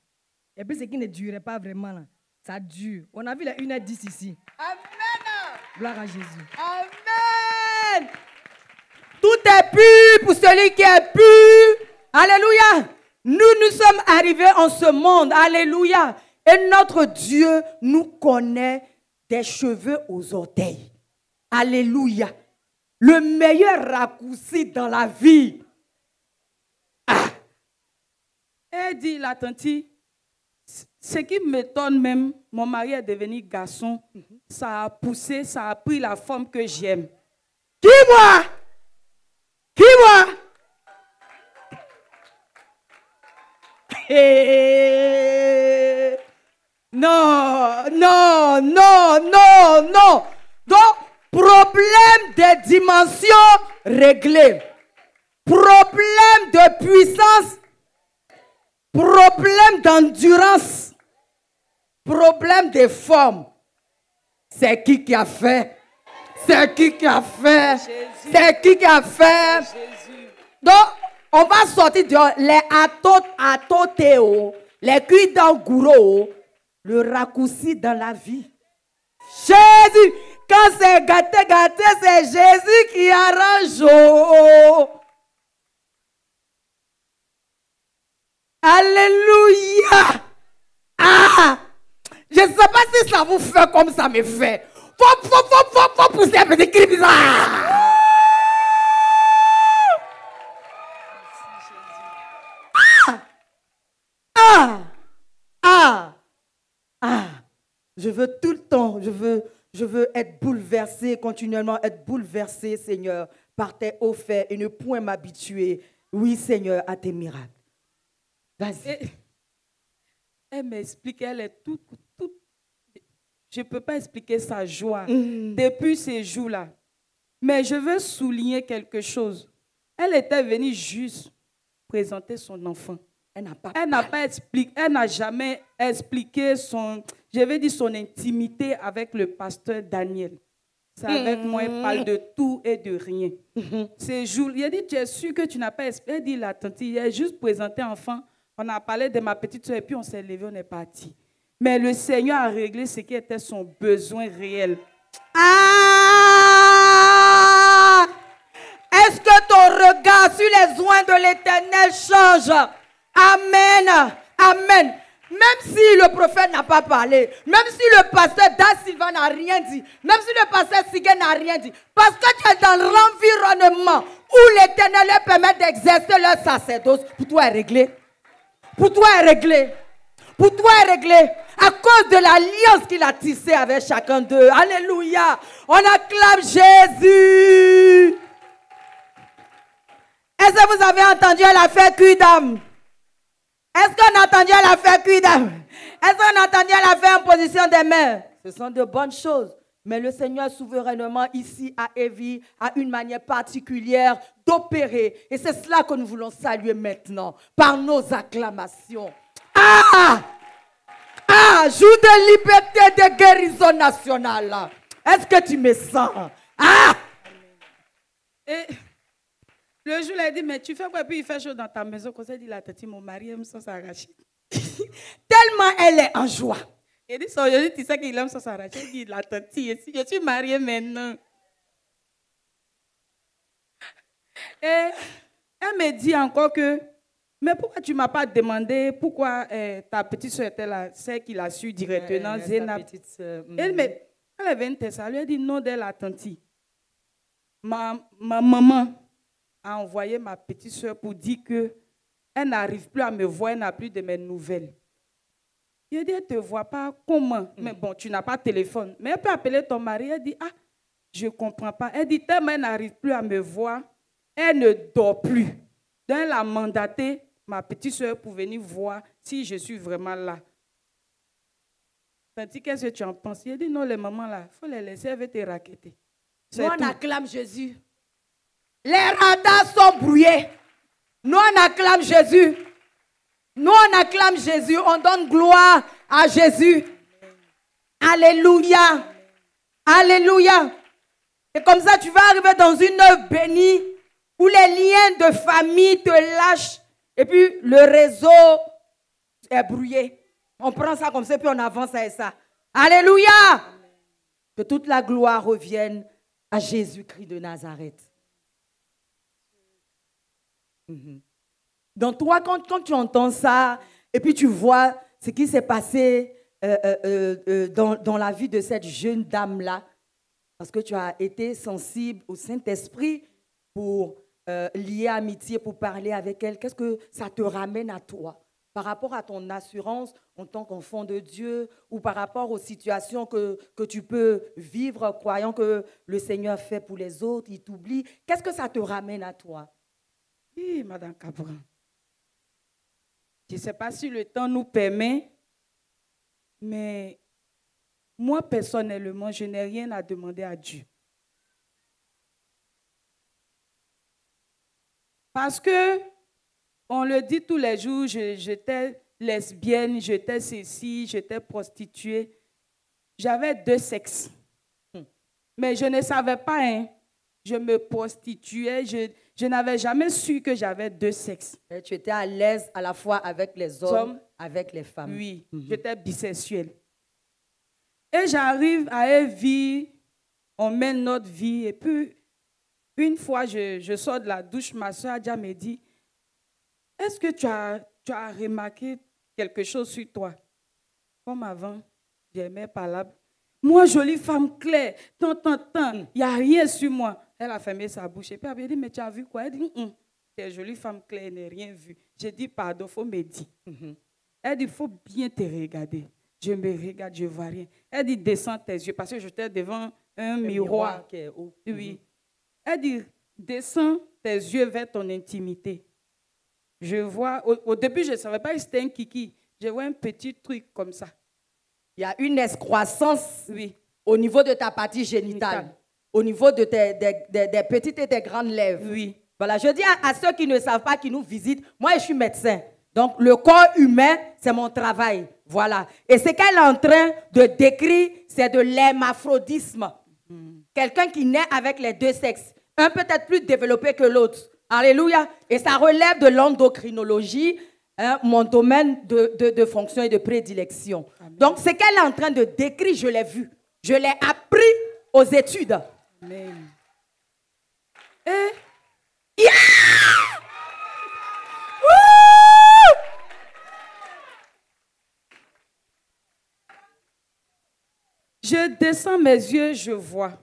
Et puis, ceux qui ne duraient pas vraiment, là, ça dure. On a vu les 1h10 ici. Amen. Gloire à Jésus. Amen. Tout est pur pour celui qui est pur. Alléluia. Nous sommes arrivés en ce monde. Alléluia. Et notre Dieu nous connaît des cheveux aux orteils. Alléluia. Le meilleur raccourci dans la vie. Elle dit, la tante, ce qui m'étonne même, mon mari est devenu garçon, ça a poussé, ça a pris la forme que j'aime. Qui moi? Qui moi? Non. Donc, problème de dimension réglé. Problème de puissance. Problème d'endurance. Problème de forme. C'est qui a fait? C'est qui a fait? Jésus. C'est qui a fait? Jésus. Donc, on va sortir de les atotéo, les cuits dans gourou, le raccourci dans la vie. Jésus, quand c'est gâté, c'est Jésus qui arrange. Alléluia. Ah, je ne sais pas si ça vous fait comme ça me fait. Faut pousser un petit cri bizarre. Je veux tout le temps, je veux être bouleversé, continuellement être bouleversé, Seigneur, par tes hauts faits et ne point m'habituer, oui, Seigneur, à tes miracles. Vas-y. Elle m'explique, elle est toute. Je ne peux pas expliquer sa joie depuis ces jours-là. Mais je veux souligner quelque chose. Elle était venue juste présenter son enfant. Elle n'a jamais expliqué son intimité avec le pasteur Daniel. C'est avec moi, il parle de tout et de rien. Ces jours, il a dit, tu es sûr que tu n'as pas expliqué? Elle dit, la tante, il a juste présenté enfant. On a parlé de ma petite soeur et puis on s'est levé, on est parti. Mais le Seigneur a réglé ce qui était son besoin réel. Ah! Est-ce que ton regard sur les oins de l'Éternel change? Amen. Amen. Même si le prophète n'a pas parlé, même si le pasteur Da Silva n'a rien dit, même si le pasteur Sigue n'a rien dit, parce que tu es dans l'environnement où l'Éternel leur permet d'exercer leur sacerdoce, pour toi est réglé. Pour toi est réglé. Pour toi est réglé. À cause de l'alliance qu'il a tissée avec chacun d'eux. Alléluia. On acclame Jésus. Est-ce que vous avez entendu l'affaire Cuidam? Est-ce qu'on a entendu l'affaire Cuidam? Est-ce qu'on a entendu l'affaire en position des mains? Ce sont de bonnes choses. Mais le Seigneur souverainement ici à Evie a une manière particulière d'opérer. Et c'est cela que nous voulons saluer maintenant par nos acclamations. Ah! Ah! Jour de liberté, de guérison nationale. Est-ce que tu me sens? Ah! Et le jour, il a dit, mais tu fais quoi? Puis il fait chaud dans ta maison. Comme ça, il dit, la tante, mon mari aime ça s'arracher. Tellement elle est en joie. Il dit, aujourd'hui, tu sais qu'il aime ça s'arracher. Il dit, la tante, je suis mariée maintenant. Et elle me dit encore que, mais pourquoi tu ne m'as pas demandé pourquoi ta petite soeur était là, celle qui l'a su directement, Zénab. Elle est venue te saluer, elle dit, non, de la tante. Ma maman a envoyé ma petite soeur pour dire qu'elle n'arrive plus à me voir, elle n'a plus de mes nouvelles. Il dit, elle ne te voit pas, comment? Mais bon, tu n'as pas de téléphone. Mais elle peut appeler ton mari, elle dit, ah, je ne comprends pas. Elle dit, tellement elle n'arrive plus à me voir, elle ne dort plus. Donc elle a mandaté ma petite soeur pour venir voir si je suis vraiment là. Tanti, qu'est-ce que tu en penses? Il dit, non, les mamans là, il faut les laisser, elle veut te raqueter. Nous, on acclame Jésus. Les radars sont brouillés. Nous, on acclame Jésus. Nous, on acclame Jésus. On donne gloire à Jésus. Alléluia. Alléluia. Et comme ça, tu vas arriver dans une œuvre bénie où les liens de famille te lâchent. Et puis, le réseau est brouillé. On prend ça comme ça, puis on avance avec ça. Alléluia. Que toute la gloire revienne à Jésus-Christ de Nazareth. Donc toi, quand tu entends ça, et puis tu vois ce qui s'est passé dans la vie de cette jeune dame-là, parce que tu as été sensible au Saint-Esprit pour lier amitié, pour parler avec elle, qu'est-ce que ça te ramène à toi par rapport à ton assurance en tant qu'enfant de Dieu ou par rapport aux situations que tu peux vivre croyant que le Seigneur fait pour les autres, il t'oublie. Qu'est-ce que ça te ramène à toi? Oui, Madame Cabran. Je ne sais pas si le temps nous permet, mais moi, personnellement, je n'ai rien à demander à Dieu. Parce que, on le dit tous les jours, j'étais lesbienne, j'étais ceci, j'étais prostituée. J'avais 2 sexes. Mais je ne savais pas, hein. Je me prostituais, je n'avais jamais su que j'avais 2 sexes. Et tu étais à l'aise à la fois avec les hommes, avec les femmes. Oui, j'étais bisexuelle. Et j'arrive à une vie, on mène notre vie. Et puis, une fois, je sors de la douche, ma soeur Adja me dit, est-ce que tu as remarqué quelque chose sur toi? Comme avant, j'aimais parlable. Moi, jolie femme claire, il n'y a rien sur moi. Elle a fermé sa bouche. Et puis, elle m'a dit, mais tu as vu quoi? Elle dit, tu es jolie femme claire, je n'ai rien vu. J'ai dit, pardon, il faut me dire. Elle dit, il faut bien te regarder. Je me regarde, je ne vois rien. Elle dit, descends tes yeux, parce que j'étais devant un miroir. Qui est haut. Oui. Elle dit, descends tes yeux vers ton intimité. Je vois, au début, je ne savais pas que c'était un kiki. Je vois un petit truc comme ça. Il y a une excroissance, oui, au niveau de ta partie génitale, au niveau de des petites et des grandes lèvres. Oui. Voilà, je dis à ceux qui ne savent pas, qui nous visitent, moi je suis médecin. Donc le corps humain, c'est mon travail. Voilà. Et ce qu'elle est en train de décrire, c'est de l'hermaphrodisme. Quelqu'un qui naît avec les 2 sexes. Un peut-être plus développé que l'autre. Alléluia. Et ça relève de l'endocrinologie, hein, mon domaine de fonction et de prédilection. Amen. Donc ce qu'elle est en train de décrire, je l'ai vu. Je l'ai appris aux études. Amen. Et je descends mes yeux, je vois.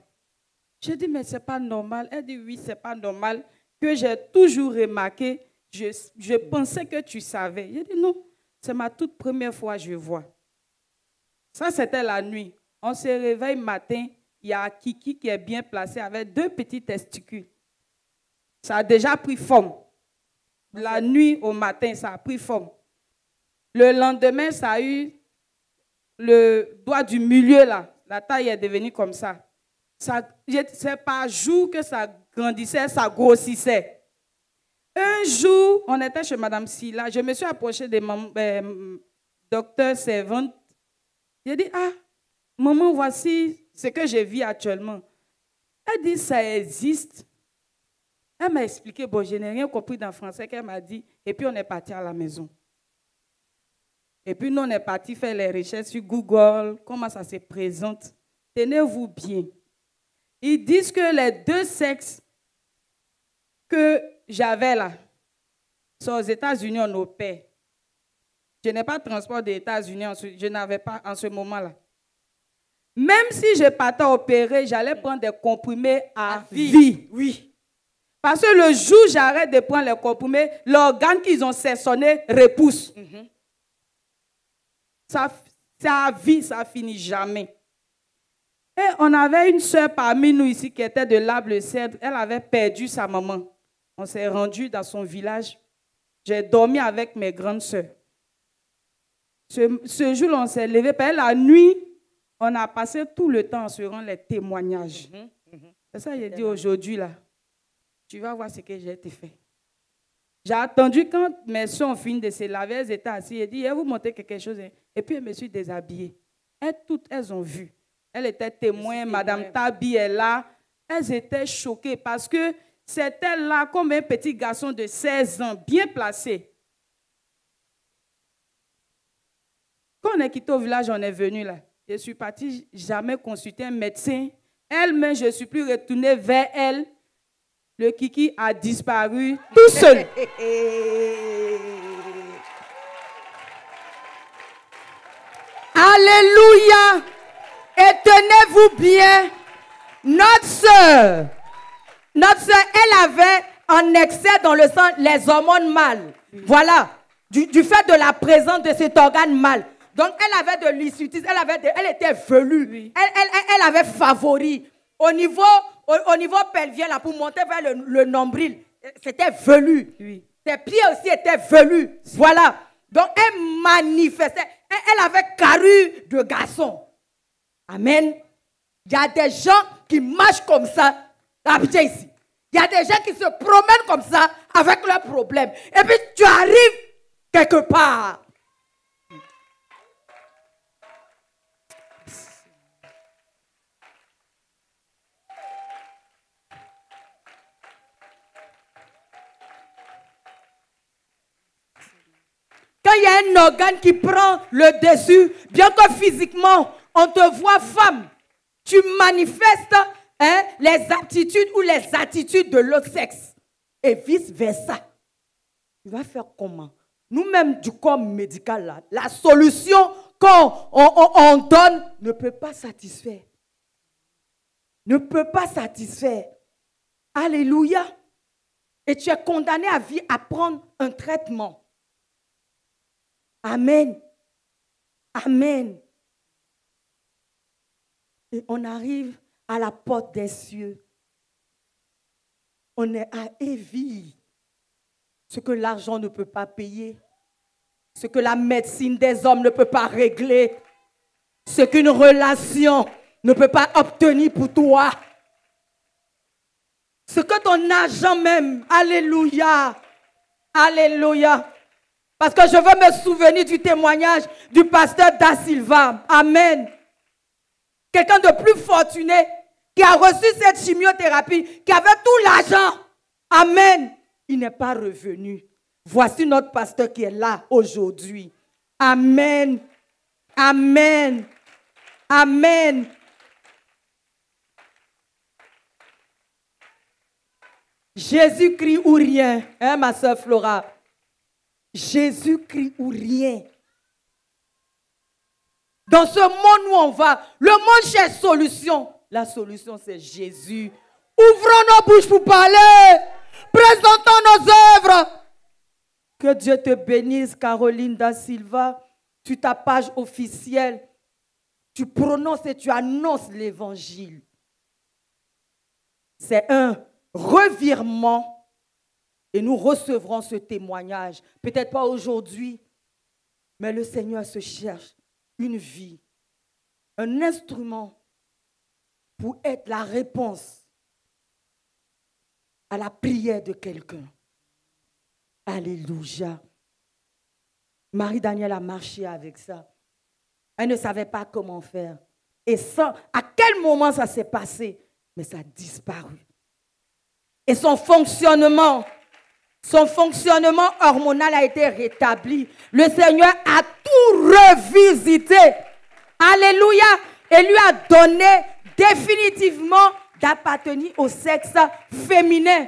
Je dis, mais ce n'est pas normal. Elle dit, oui, ce n'est pas normal. Que j'ai toujours remarqué, je pensais que tu savais. Je dis, non, c'est ma toute première fois que je vois. Ça, c'était la nuit. On se réveille matin, il y a Kiki qui est bien placé avec 2 petits testicules. Ça a déjà pris forme. La nuit au matin, ça a pris forme. Le lendemain, ça a eu le doigt du milieu là. La taille est devenue comme ça. C'est par jour que ça grandissait, ça grossissait. Un jour, on était chez Mme Silla. Je me suis approchée de mon docteur servante. J'ai dit, ah, maman, voici ce que je vis actuellement. Elle dit, ça existe. Elle m'a expliqué, bon, je n'ai rien compris dans le français qu'elle m'a dit. Et puis, on est parti à la maison. Et puis, nous, on est parti faire les recherches sur Google, comment ça se présente. Tenez-vous bien. Ils disent que les 2 sexes que j'avais là, sont aux États-Unis, on opère. Je n'ai pas de transport des États-Unis, je n'avais pas en ce moment-là. Même si je partais opérer, j'allais prendre des comprimés à vie. Oui. Parce que le jour où j'arrête de prendre les comprimés, l'organe qu'ils ont saisonné repousse. Ça a vie, ça finit jamais. Et on avait une soeur parmi nous ici qui était de l'Arbre-le-Cèdre. Elle avait perdu sa maman. On s'est rendu dans son village. J'ai dormi avec mes grandes sœurs. Ce jour-là, on s'est levé. La nuit, on a passé tout le temps en se rendant les témoignages. C'est ça que j'ai dit aujourd'hui, là. Tu vas voir ce que j'ai te fait. J'ai attendu quand mes soeurs ont fini de se laver, elles étaient assises. J'ai dit, vous montrer quelque chose. Et puis, je me suis déshabillée. Toutes, elles ont vu. Elles étaient témoins. Madame Tabi est là. Elles étaient choquées parce que c'était là comme un petit garçon de 16 ans, bien placé. Quand on est quitté au village, on est venu là. Je suis partie, jamais consulter un médecin. Elle-même, je ne suis plus retournée vers elle. Le kiki a disparu tout seul. Alléluia. Et tenez-vous bien, notre sœur, elle avait en excès dans le sang les hormones mâles. Voilà, du fait de la présence de cet organe mâle. Donc, elle avait de l'hirsutisme, elle était velue, oui. Elle avait favori. Au niveau pelvien, là, pour monter vers le nombril, c'était velu. Oui. Ses pieds aussi étaient velus. Voilà. Donc, elle manifestait. Elle avait carrure de garçon. Amen. Il y a des gens qui marchent comme ça. Ici. Il y a des gens qui se promènent comme ça avec leurs problèmes. Et puis, tu arrives quelque part. il y a un organe qui prend le dessus, bien que physiquement, on te voit femme, tu manifestes les aptitudes ou les attitudes de l'autre sexe. Et vice-versa. Tu vas faire comment? Nous-mêmes, du corps médical, là, la solution qu'on donne ne peut pas satisfaire. Ne peut pas satisfaire. Alléluia. Et tu es condamné à vie à prendre un traitement. Amen. Amen. Et on arrive à la porte des cieux. On est à Évi. Ce que l'argent ne peut pas payer. Ce que la médecine des hommes ne peut pas régler. Ce qu'une relation ne peut pas obtenir pour toi. Ce que ton argent même. Alléluia. Alléluia. Parce que je veux me souvenir du témoignage du pasteur Da Silva. Amen. Quelqu'un de plus fortuné qui a reçu cette chimiothérapie, qui avait tout l'argent. Amen. Il n'est pas revenu. Voici notre pasteur qui est là aujourd'hui. Amen. Amen. Amen. Jésus-Christ ou rien. Hein, ma soeur Flora? Jésus-Christ ou rien. Dans ce monde où on va, le monde cherche solution. La solution, c'est Jésus. Ouvrons nos bouches pour parler. Présentons nos œuvres. Que Dieu te bénisse, Caroline Da Silva. Tu ta page officielle. Tu prononces et tu annonces l'évangile. C'est un revirement. Et nous recevrons ce témoignage. Peut-être pas aujourd'hui, mais le Seigneur se cherche une vie, un instrument pour être la réponse à la prière de quelqu'un. Alléluia. Marie-Danielle a marché avec ça. Elle ne savait pas comment faire. Et ça, à quel moment ça s'est passé? Mais ça a disparu. Et son fonctionnement hormonal a été rétabli. Le Seigneur a tout revisité. Alléluia. Et lui a donné définitivement d'appartenir au sexe féminin.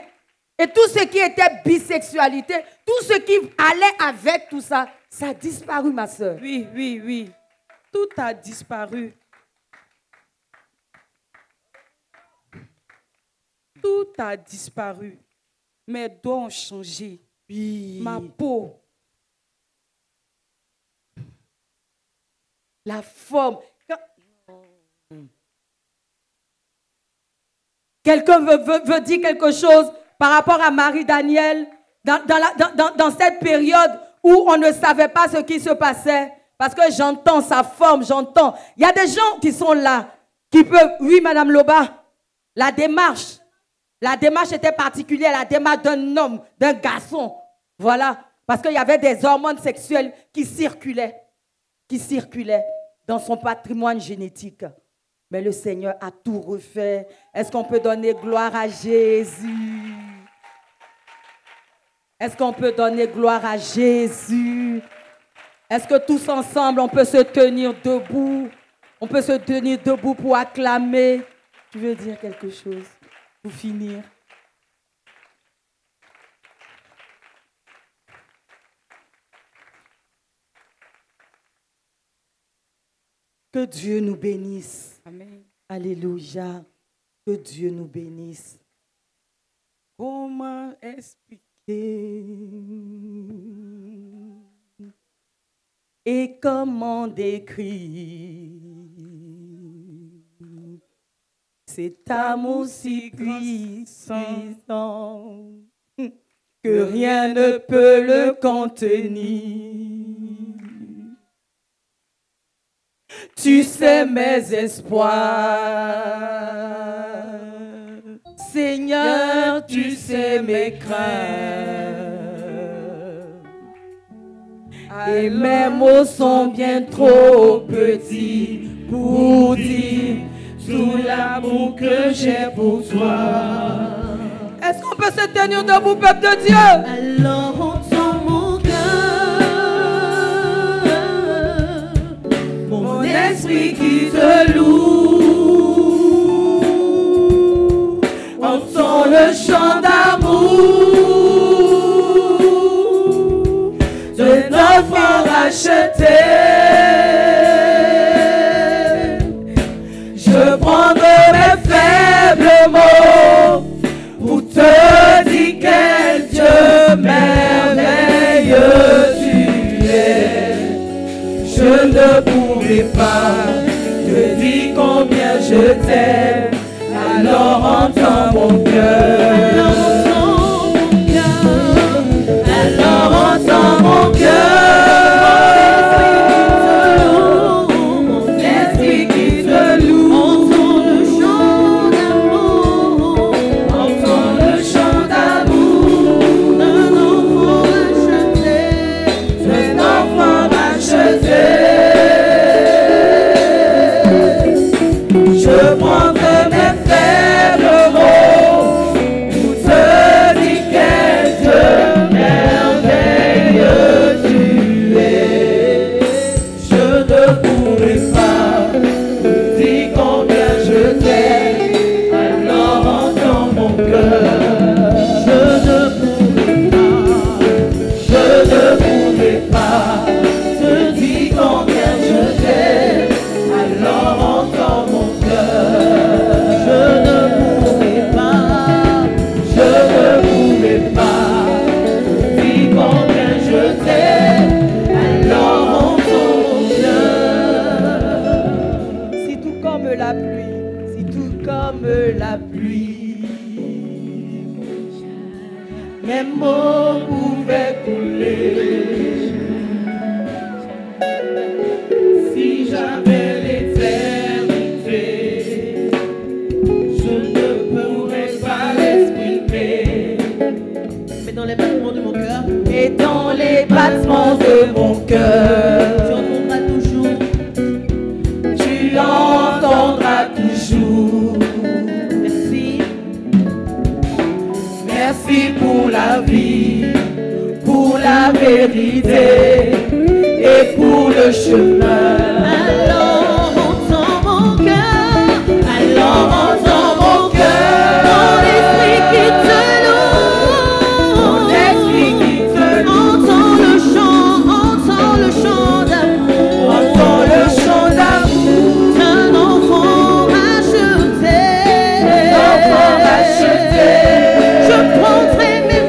Et tout ce qui était bisexualité, tout ce qui allait avec tout ça, ça a disparu, ma soeur. Oui, oui, oui. Tout a disparu. Tout a disparu. Mes doigts ont changé. Oui. Ma peau. La forme. Quelqu'un veut dire quelque chose par rapport à Marie-Danielle dans cette période où on ne savait pas ce qui se passait. Parce que j'entends sa forme, j'entends. Il y a des gens qui sont là, qui peuvent... Oui, Madame Loba, la démarche était particulière, la démarche d'un homme, d'un garçon. Voilà, parce qu'il y avait des hormones sexuelles qui circulaient dans son patrimoine génétique. Mais le Seigneur a tout refait. Est-ce qu'on peut donner gloire à Jésus? Est-ce qu'on peut donner gloire à Jésus? Est-ce que tous ensemble, on peut se tenir debout? On peut se tenir debout pour acclamer. Tu veux dire quelque chose pour finir? Que Dieu nous bénisse. Amen. Alléluia. Que Dieu nous bénisse. Comment expliquer et comment décrire cet amour si puissant que rien ne peut le contenir. Tu sais mes espoirs, Seigneur, tu sais mes craintes. Et mes mots sont bien trop petits pour dire tout l'amour que j'ai pour toi. Est-ce qu'on peut se tenir debout, peuple de Dieu? Alors entends mon cœur esprit qui te loue, entends le chant d'amour de notre racheté. Je prendrai mes faibles mots pour te dire quel Dieu merveilleux tu es. Je ne pourrai pas te dire combien je t'aime, alors entends mon cœur. Alors entends mon cœur. Mes mots pouvaient couler. Si j'avais l'éternité, je ne pourrais pas l'exprimer. Mais dans les battements de mon cœur, et dans les battements de mon cœur, tu entendras toujours. Tu entendras toujours. Merci pour la vie, pour la vérité et pour le chemin. Alors entends mon cœur, alors entends mon cœur. Mon esprit qui te loue, mon esprit qui te loue. Entends le chant d'amour, entends le chant d'amour d'un enfant racheté, d'un enfant racheté. Je prendrai mes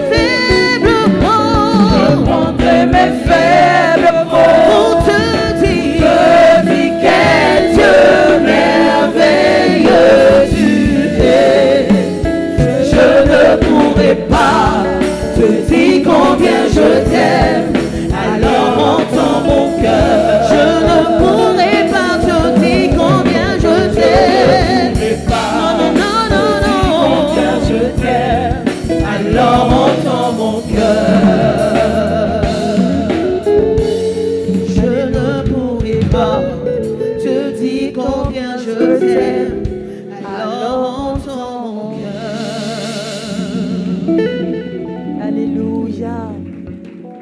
faibles mots pour te dire quel Dieu merveilleux tu es. Je ne pourrai pas te dire combien je t'aime, alors entends mon cœur. Je ne pourrai pas te dire combien je t'aime, non, combien je t'aime. Alors entends mon cœur. Je ne pourrai pas te dire combien je t'aime. Alors entends mon cœur. Alléluia.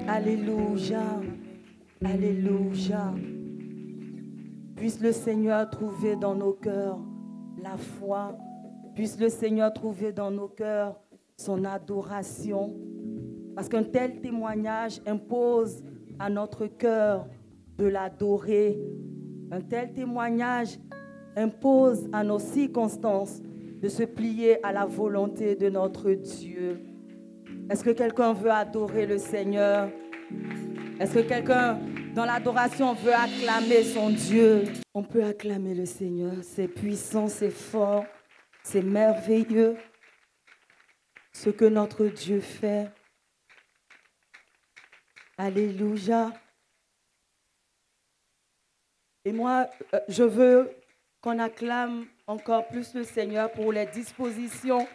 Alléluia. Alléluia. Puisse le Seigneur trouver dans nos cœurs la foi. Puisse le Seigneur trouver dans nos cœurs son adoration, parce qu'un tel témoignage impose à notre cœur de l'adorer. Un tel témoignage impose à nos circonstances de se plier à la volonté de notre Dieu. Est-ce que quelqu'un veut adorer le Seigneur? Est-ce que quelqu'un dans l'adoration veut acclamer son Dieu? On peut acclamer le Seigneur, c'est puissant, c'est fort, c'est merveilleux. Ce que notre Dieu fait. Alléluia. Et moi, je veux qu'on acclame encore plus le Seigneur pour les dispositions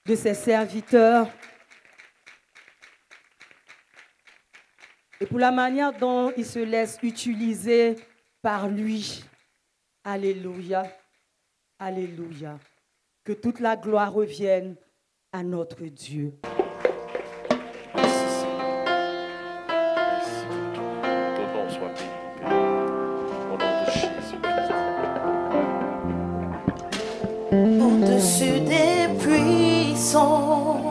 de ses serviteurs et pour la manière dont ils se laissent utiliser par lui. Alléluia. Alléluia. Que toute la gloire revienne à notre Dieu. Merci. Ton nom soit béni, Père. Au nom de Jésus. au-dessus des puissants.